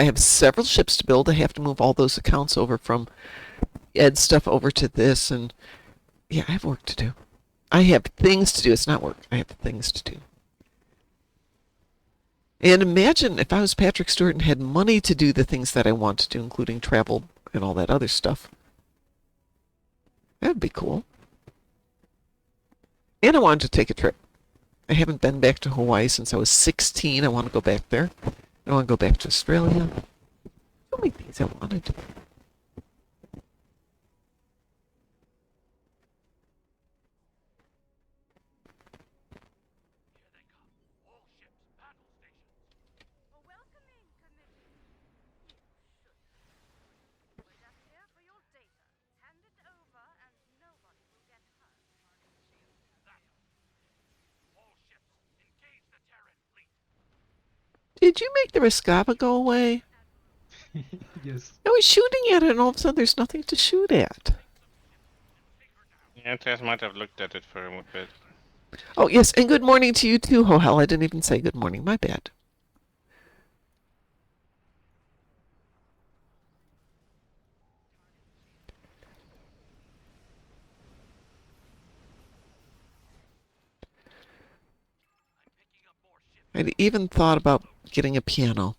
have several ships to build. I have to move all those accounts over from Ed's stuff over to this. And yeah, I have work to do. I have things to do. It's not work. I have things to do. And imagine if I was Patrick Stewart and had money to do the things that I want to do, including travel and all that other stuff. That would be cool. And I wanted to take a trip. I haven't been back to Hawaii since I was 16. I want to go back there. I want to go back to Australia. So many things I wanted to do. A welcoming committee. You should. We're just here for your data. Hand it over and nobody will get hurt. All ships, engage the Terran fleet. Did you make the Rescava go away? Yes. I was shooting at it and all of a sudden there's nothing to shoot at. Yeah, Tess might have looked at it for a bit. Oh, yes, and good morning to you too, Hohel. I didn't even say good morning. My bad. I'd even thought about getting a piano.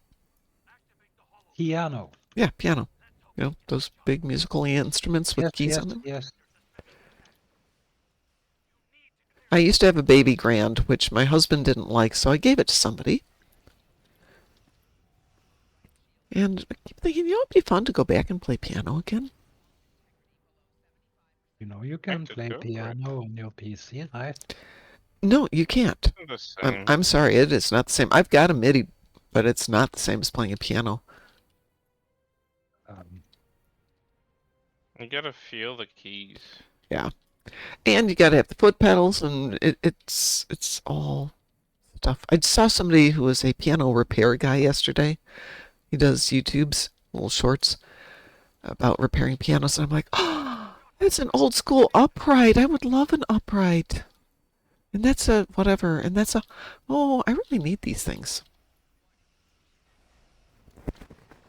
Piano. Yeah, piano. You know, those big musical instruments with keys on them. Yes. I used to have a baby grand, which my husband didn't like, so I gave it to somebody. And I keep thinking, it'd be fun to go back and play piano again. You know you can could play go for it. piano on your PC, right? No, you can't. The same. I'm sorry, it is not the same. I've got a MIDI, but it's not the same as playing a piano. You gotta feel the keys. Yeah. And you got to have the foot pedals, and it's all stuff. I saw somebody who was a piano repair guy yesterday. He does YouTube's little shorts about repairing pianos, and I'm like, oh, that's an old school upright. I would love an upright. And that's a whatever, and that's a, oh, I really need these things.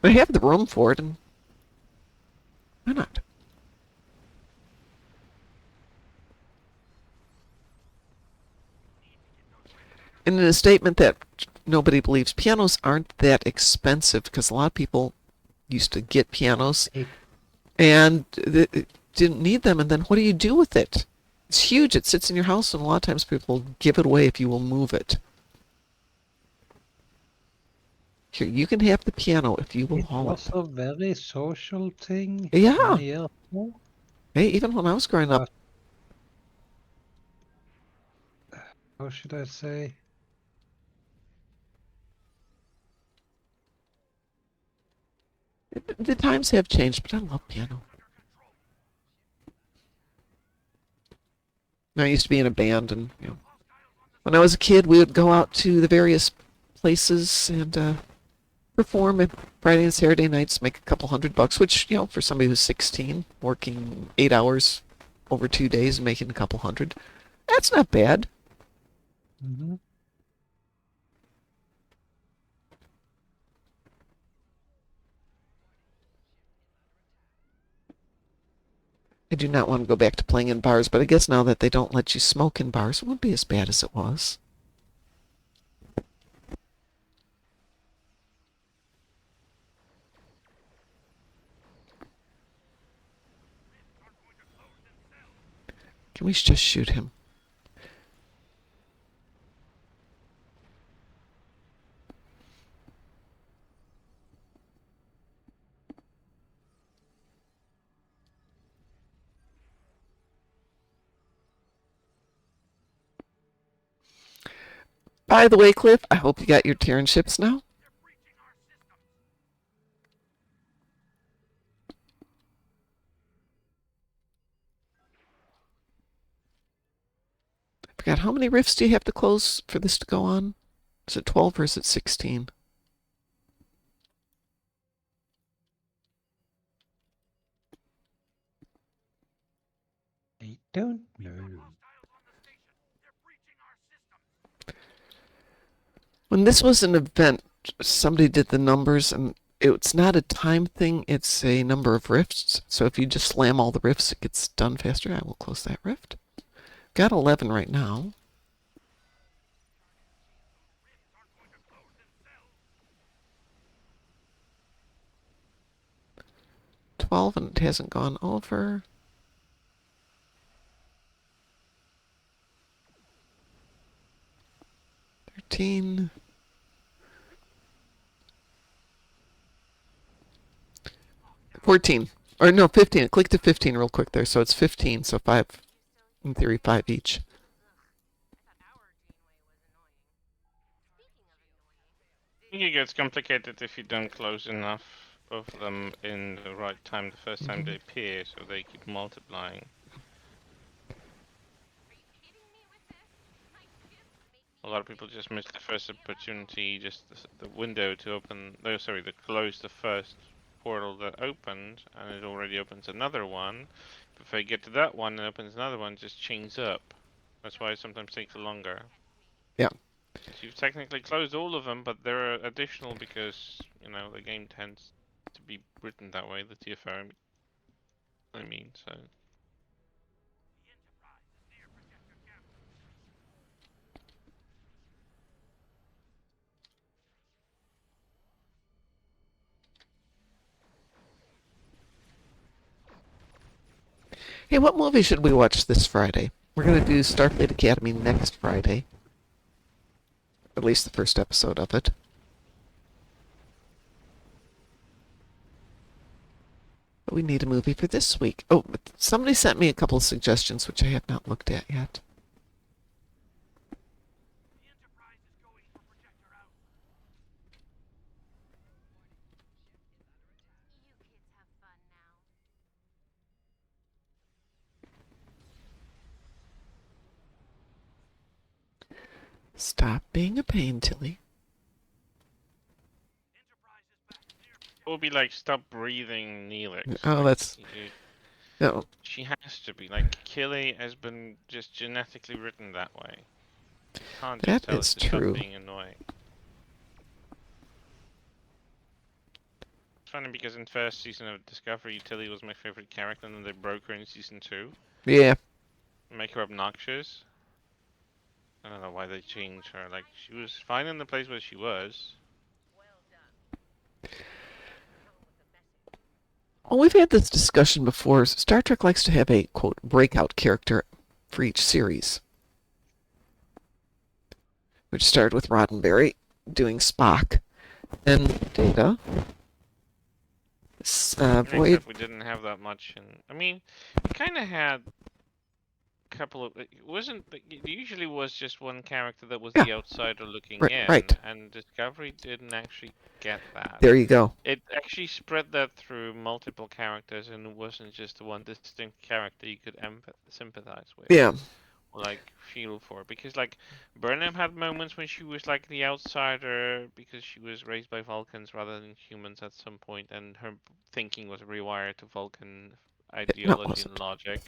I have the room for it, and why not? And in a statement that nobody believes, pianos aren't that expensive because a lot of people used to get pianos and didn't need them, and then what do you do with it? It's huge. It sits in your house, and a lot of times people give it away if you will move it. Here, you can have the piano if you will haul it. It was a very social thing. Yeah. Many years ago. Hey, even when I was growing up. How should I say? The times have changed, but I love piano. I used to be in a band, and when I was a kid, we would go out to the various places and perform at Friday and Saturday nights, make a couple $100, which for somebody who's 16, working 8 hours over 2 days, and making a couple hundred, that's not bad. Mm-hmm. I do not want to go back to playing in bars, but I guess now that they don't let you smoke in bars, it won't be as bad as it was. Can we just shoot him? By the way, Cliff, I hope you got your Terran ships now. I forgot, how many rifts do you have to close for this to go on? Is it 12 or is it 16? I don't know. When this was an event, somebody did the numbers, and it's not a time thing, it's a number of rifts. So if you just slam all the rifts, it gets done faster. I will close that rift. Got 11 right now. $12, and it hasn't gone over. $13. $14. Or no, 15. Click to 15 real quick there. So it's 15. So 5, in theory, 5 each. I think it gets complicated if you don't close enough of them in the right time the first time they appear, so they keep multiplying. A lot of people just miss the first opportunity, just the window to open, no, sorry, to close the first portal that opened, and it already opens another one. If I get to that one and opens another one, it just chains up. That's why it sometimes takes longer. Yeah. So you've technically closed all of them, but there are additional because, the game tends to be written that way, the TFO, I mean, so... Hey, what movie should we watch this Friday? We're going to do Starfleet Academy next Friday. At least the first episode of it. But we need a movie for this week. Oh, but somebody sent me a couple of suggestions, which I have not looked at yet. The Enterprise is going for projector out. You kids have fun now. Stop being a pain, Tilly. Enterprise is back near. It would be like stop breathing, Neelix. Oh, Like, that's... No, she has to be. Like, Killy has been just genetically written that way. You can't just that tell is her to true. stop being annoying. It's funny because in first season of Discovery, Tilly was my favorite character, and then they broke her in season 2. Yeah. Make her obnoxious. I don't know why they changed her. Like, she was fine in the place where she was. Well, we've had this discussion before. Star Trek likes to have a, quote, breakout character for each series. Which started with Roddenberry doing Spock. Then Data. Voyager. Except we didn't have that much. I mean, we kind of had a couple of... It wasn't... It usually was just one character that was the outsider looking in. Right. And Discovery didn't actually get that. There you go. It actually spread that through multiple characters, and it wasn't just one distinct character you could sympathize with. Yeah. Or, like, feel for. Because, like, Burnham had moments when she was, like, the outsider because she was raised by Vulcans rather than humans at some point, and her thinking was rewired to Vulcan ideology and logic.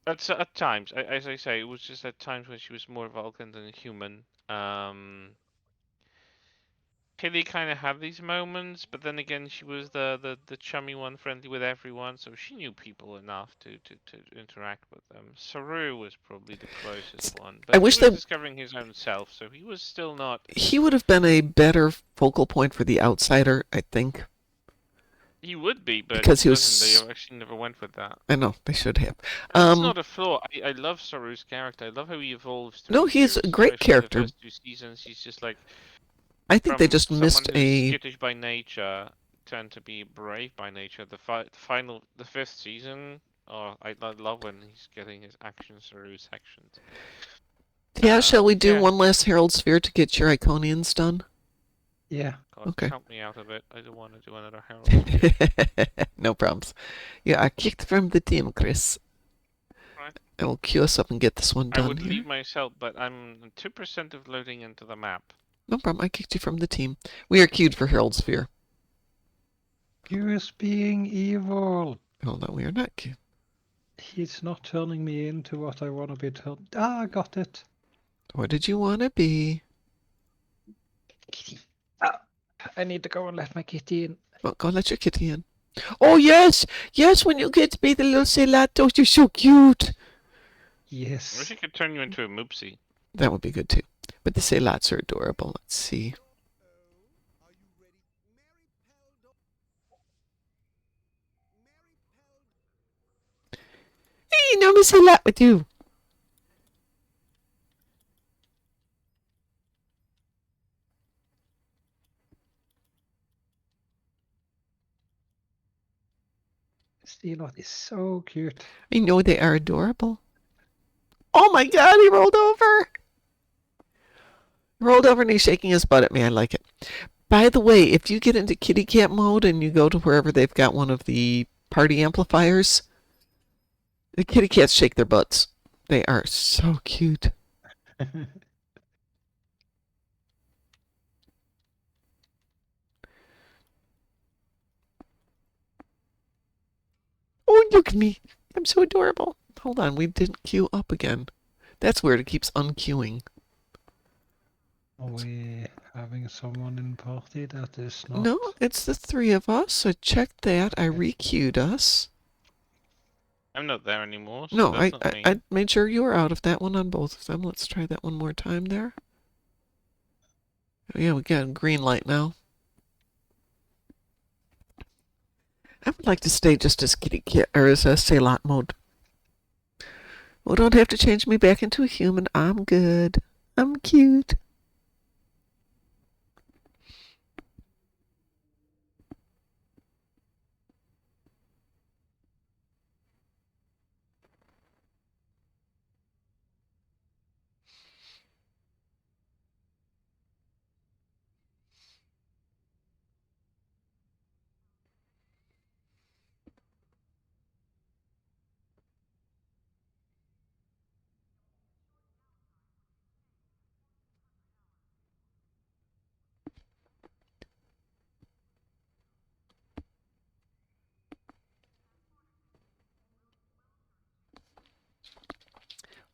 At times, as I say, it was just at times when she was more Vulcan than human. Tilly kind of had these moments, but then again, she was the chummy one, friendly with everyone, so she knew people enough to interact with them. Saru was probably the closest one, but I wish he was they... discovering his own self, so he was still not... He would have been a better focal point for the outsider, I think. He would be, but because he he wasn't. was... They actually never went with that. I know, they should have. It's not a flaw. I love Saru's character. I love how he evolves through No, the he's series, a great especially character. The first 2 seasons, he's just like... I think they From just missed someone who's a... skittish by nature turned to be brave by nature. The 5th season, oh, I love when he's getting his actions through sections. Yeah, shall we do yeah. one last Herald Sphere to get your Iconians done? Yeah. God, Okay. help me out a bit. I don't want to do another Herald Sphere. No problems. You are kicked from the team, Chris. Right. I will queue us up and get this one done I would here. leave myself, but I'm 2% of loading into the map. No problem. I kicked you from the team. We are queued for Herald Sphere. You is being evil. Hold on, we are not queued. He's not turning me into what I want to be turned. Ah, I got it. What did you want to be? Kitty. Ah, I need to go and let my kitty in. Well, go let your kitty in. Oh, yes! Yes, when you get to be the little Celatos, you're so cute! I Yes. wish I could turn you into a Moopsy. That would be good, too. But the Celots are adorable. Let's see. Hey, no miss a lot with you. Steelot is so cute. I know they are adorable. Oh my god, he rolled over! He rolled over and he's shaking his butt at me. I like it. By the way, if you get into kitty cat mode and you go to wherever they've got one of the party amplifiers, the kitty cats shake their butts. They are so cute. Oh, look at me. I'm so adorable. Hold on, we didn't queue up again. That's weird. It keeps unqueuing. Are we having someone in party that is not? No, it's the three of us. So check that. I re-queued us. I'm not there anymore, so No, that's not me. I made sure you were out of that one on both of them. Let's try that one more time there. Oh, yeah, we got a green light now. I would like to stay just as kitty cat or as a Ceylot mode. Well, don't have to change me back into a human. I'm good. I'm cute.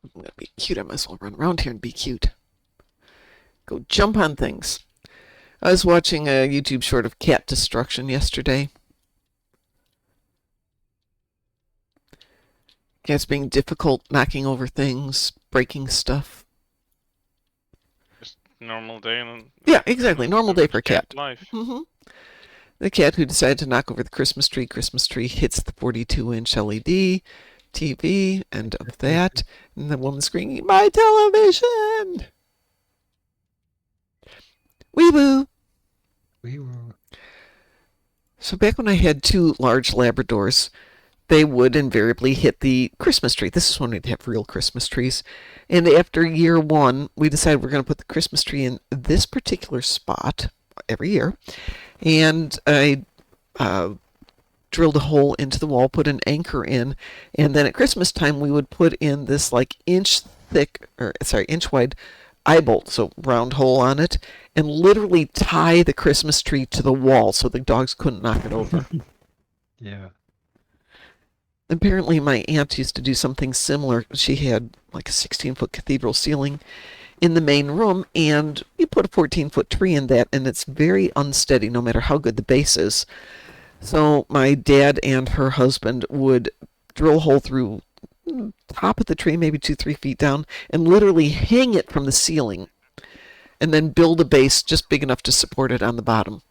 I'm gonna be cute. I might as well run around here and be cute. Go jump on things. I was watching a YouTube short of cat destruction yesterday. Cats being difficult, knocking over things, breaking stuff. Just normal day and Yeah, exactly. Normal day for a cat. Life. Mm-hmm. The cat who decided to knock over the Christmas tree hits the 42-inch LED TV, end of that. And the woman screaming, "My television!" Wee woo! We were. So back when I had 2 large Labradors, they would invariably hit the Christmas tree. This is when we'd have real Christmas trees. And after year 1, we decided we're going to put the Christmas tree in this particular spot every year. And I drilled a hole into the wall, put an anchor in, and then at Christmas time we would put in this like inch wide eye bolt, so round hole on it, and literally tie the Christmas tree to the wall so the dogs couldn't knock it over. Yeah. Apparently my aunt used to do something similar. She had like a 16-foot cathedral ceiling in the main room, and you put a 14-foot tree in that, and it's very unsteady no matter how good the base is. So my dad and her husband would drill a hole through top of the tree, maybe 2-3 feet down, and literally hang it from the ceiling, and then build a base just big enough to support it on the bottom.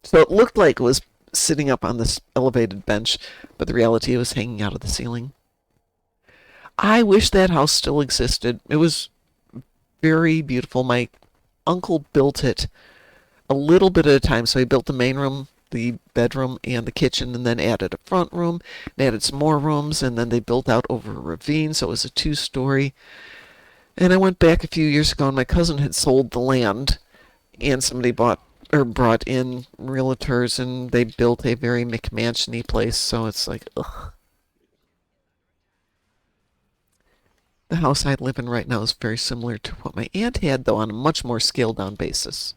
So it looked like it was sitting up on this elevated bench, but the reality it was hanging out of the ceiling. I wish that house still existed. It was very beautiful. My uncle built it a little bit at a time. So he built the main room, the bedroom, and the kitchen, and then added a front room, and added some more rooms, and then they built out over a ravine, so it was a 2-story. And I went back a few years ago, and my cousin had sold the land, and somebody brought in realtors, and they built a very McMansion-y place, so it's like, ugh. The house I live in right now is very similar to what my aunt had, though on a much more scaled-down basis.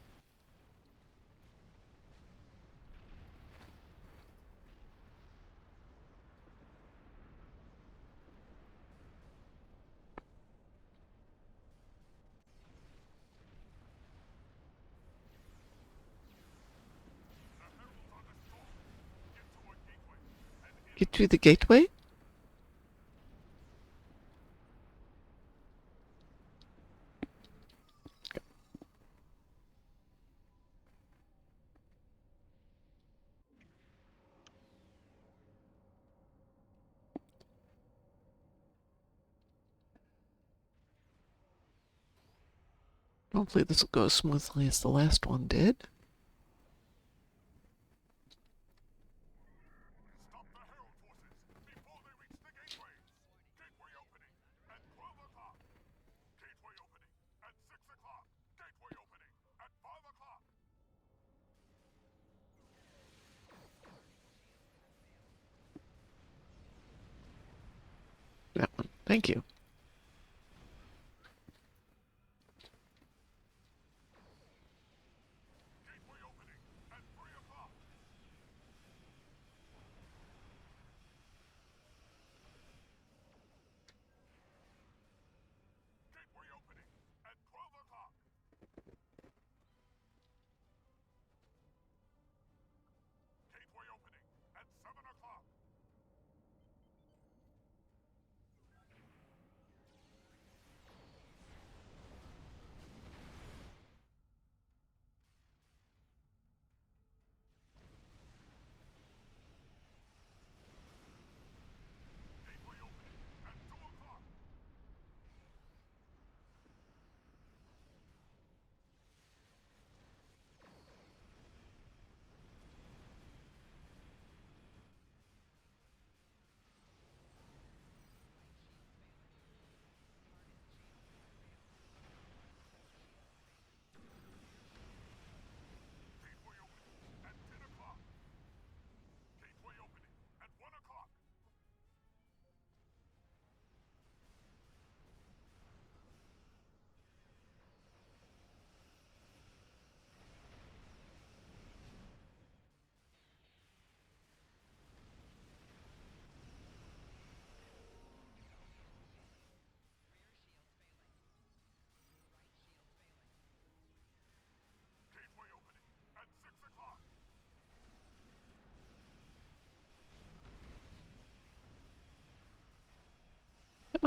Get through the gateway? Hopefully this will go as smoothly as the last one did. Stop the Herald forces before they reach the gateway. Gateway opening at 12 o'clock. Gateway opening at 6 o'clock. Gateway opening at 5 o'clock. That one. Thank you. Gateway opening at 3 o'clock. Gateway opening at 12 o'clock. Gateway opening at 7 o'clock.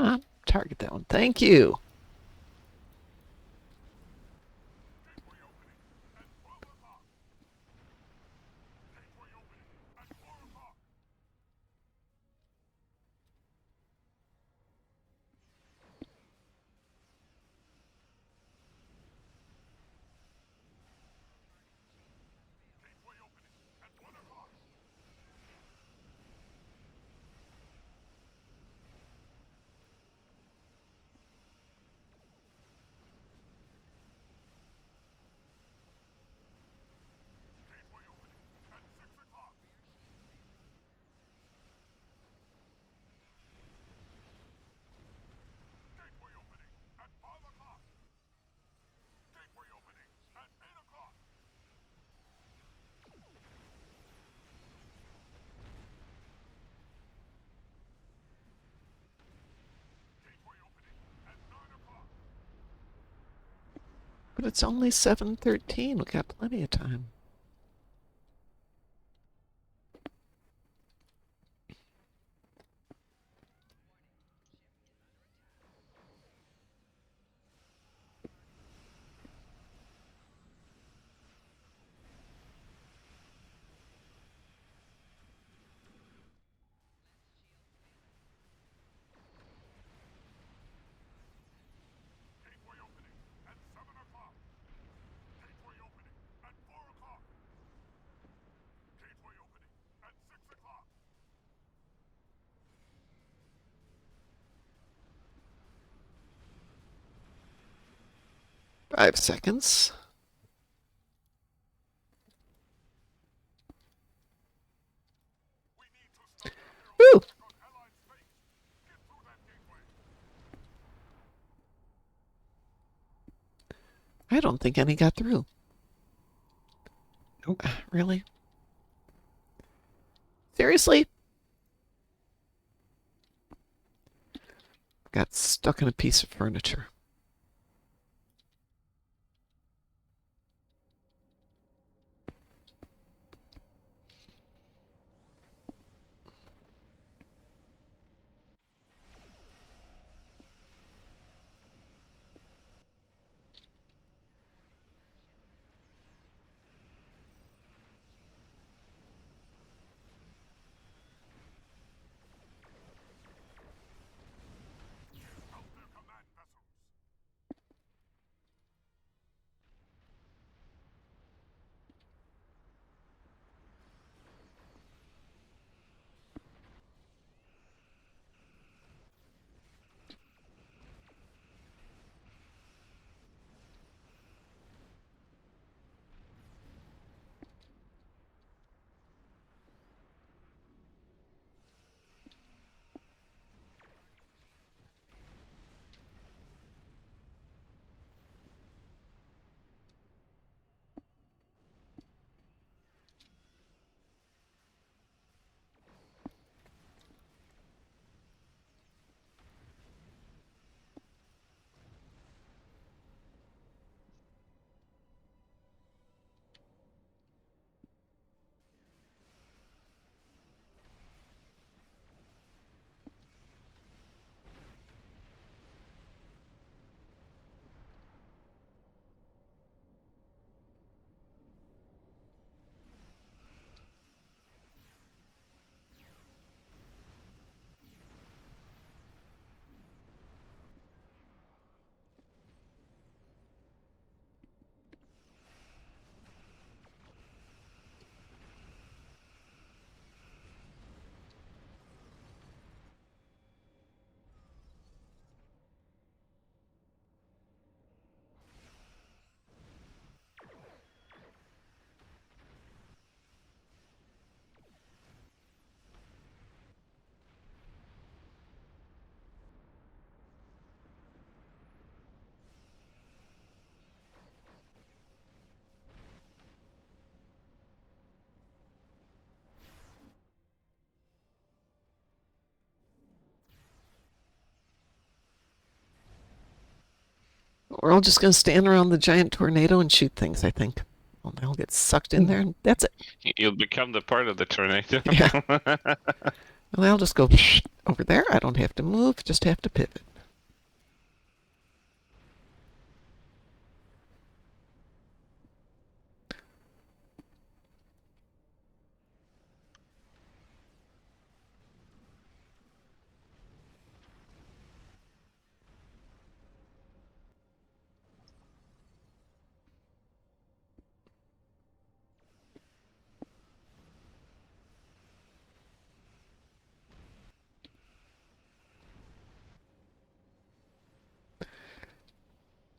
Come on, target that one. Thank you. Gateway opening at 12 o'clock. Gateway opening at 4 o'clock. Gateway opening at 1 o'clock. Gateway opening at 6 o'clock. Gateway opening at 5 o'clock. Gateway opening at 8 o'clock. Gateway opening at 9 o'clock. But it's only 7:13. We got plenty of time. Gateway opening at 7 o'clock. Gateway opening at 4 o'clock. Gateway opening at 6 o'clock. 5 seconds. We need to stop nuclear Woo! attack on Allied space. Get through that gateway. I don't think any got through. Nope. Really? Seriously? Got stuck in a piece of furniture. Out their command vessels. We're all just going to stand around the giant tornado and shoot things, I think. Well, they'll get sucked in there, and that's it. You'll become the part of the tornado. Yeah. Well, I'll just go over there. I don't have to move, just have to pivot.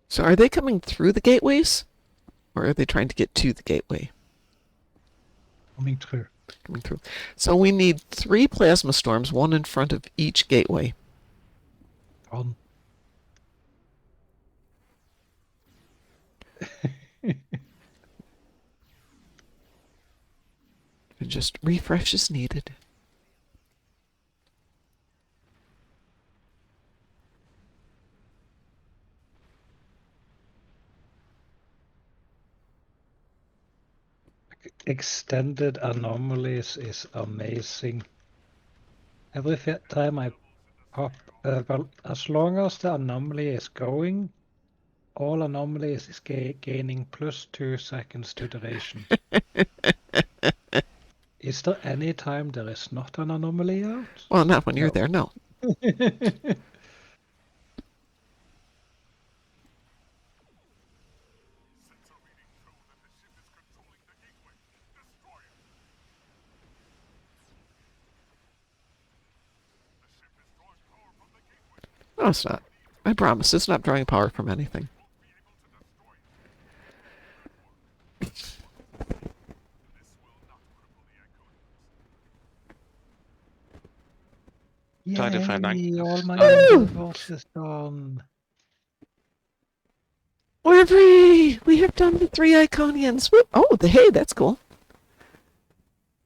So are they coming through the gateways? Or are they trying to get to the gateway? Coming through. Coming through. So we need 3 plasma storms, 1 in front of each gateway. On. And just refresh is needed. Extended anomalies is amazing. Every time I pop, well, as long as the anomaly is going, all anomalies is gaining +2 seconds to duration. Is there any time there is not an anomaly out? Well, not when you're No. there, no. Sensor readings show that the ship is controlling the gateway. Destroy it. The ship is drawing power from the gateway. No, it's not. I promise, it's not drawing power from anything. Be able to destroy it. This will not cripple the Iconians. Try to find Yay, all my Woo! bosses done. We're free! We have done the 3 Iconians. Whoop. Oh, the hay, that's cool.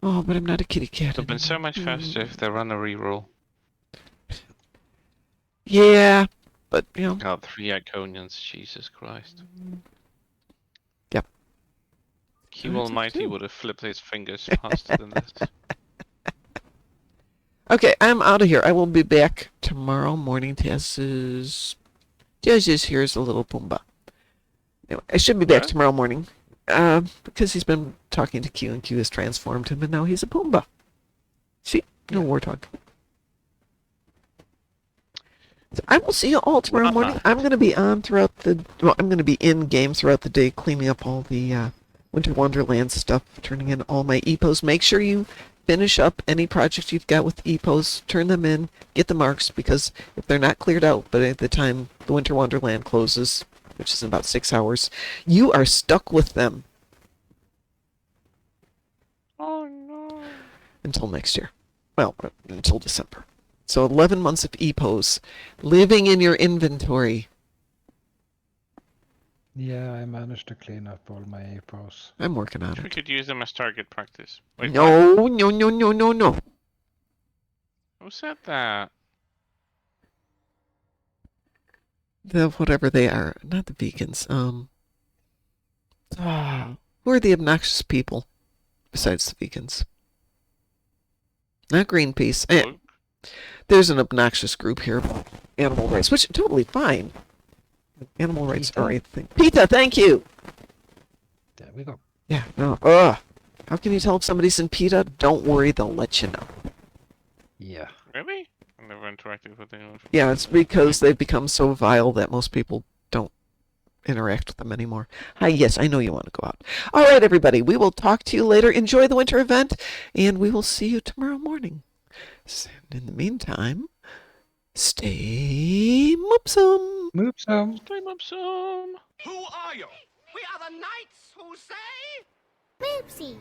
Oh, but I'm not a kitty cat. It would have been so much faster if they run a reroll. Yeah, but, you know. God, 3 Iconians, Jesus Christ. Yep. Q Almighty would have flipped his fingers faster than this. Okay, I'm out of here. I will be back tomorrow morning. Taz is here's a little Pumbaa. Anyway, I should be back What? tomorrow morning. Because he's been talking to Q and Q has transformed him and now he's a Pumbaa. See? No warthog. So I will see you all tomorrow morning. I'm going to be on throughout I'm going to be in game throughout the day cleaning up all the Winter Wonderland stuff, turning in all my EPOs. Make sure you finish up any projects you've got with EPOs, turn them in, get the marks, because if they're not cleared out by the time the Winter Wonderland closes, which is in about 6 hours, you are stuck with them. Oh no. Until next year. Well, until December. So 11 months of EPOs living in your inventory. Yeah, I managed to clean up all my APOs. I'm working on We it. could use them as target practice. Wait, what? No, no, no, no, no, no. Who said that? The whatever they are, not the vegans. Who are the obnoxious people besides the vegans? Not Greenpeace. Luke? There's an obnoxious group here, animal rights, which is totally fine. Animal rights are a thing. PETA, thank you. There we go. Yeah, no. How can you tell if somebody's in PETA? Don't worry, they'll let you know. Yeah. Really? I never interacted with anyone. Yeah, it's because they've become so vile that most people don't interact with them anymore. Hi, yes, I know you want to go out. All right, everybody, we will talk to you later. Enjoy the winter event, and we will see you tomorrow morning. And in the meantime, stay moopsome. Moopsy. Climb up some. Who are you? We are the knights who say... Moopsy.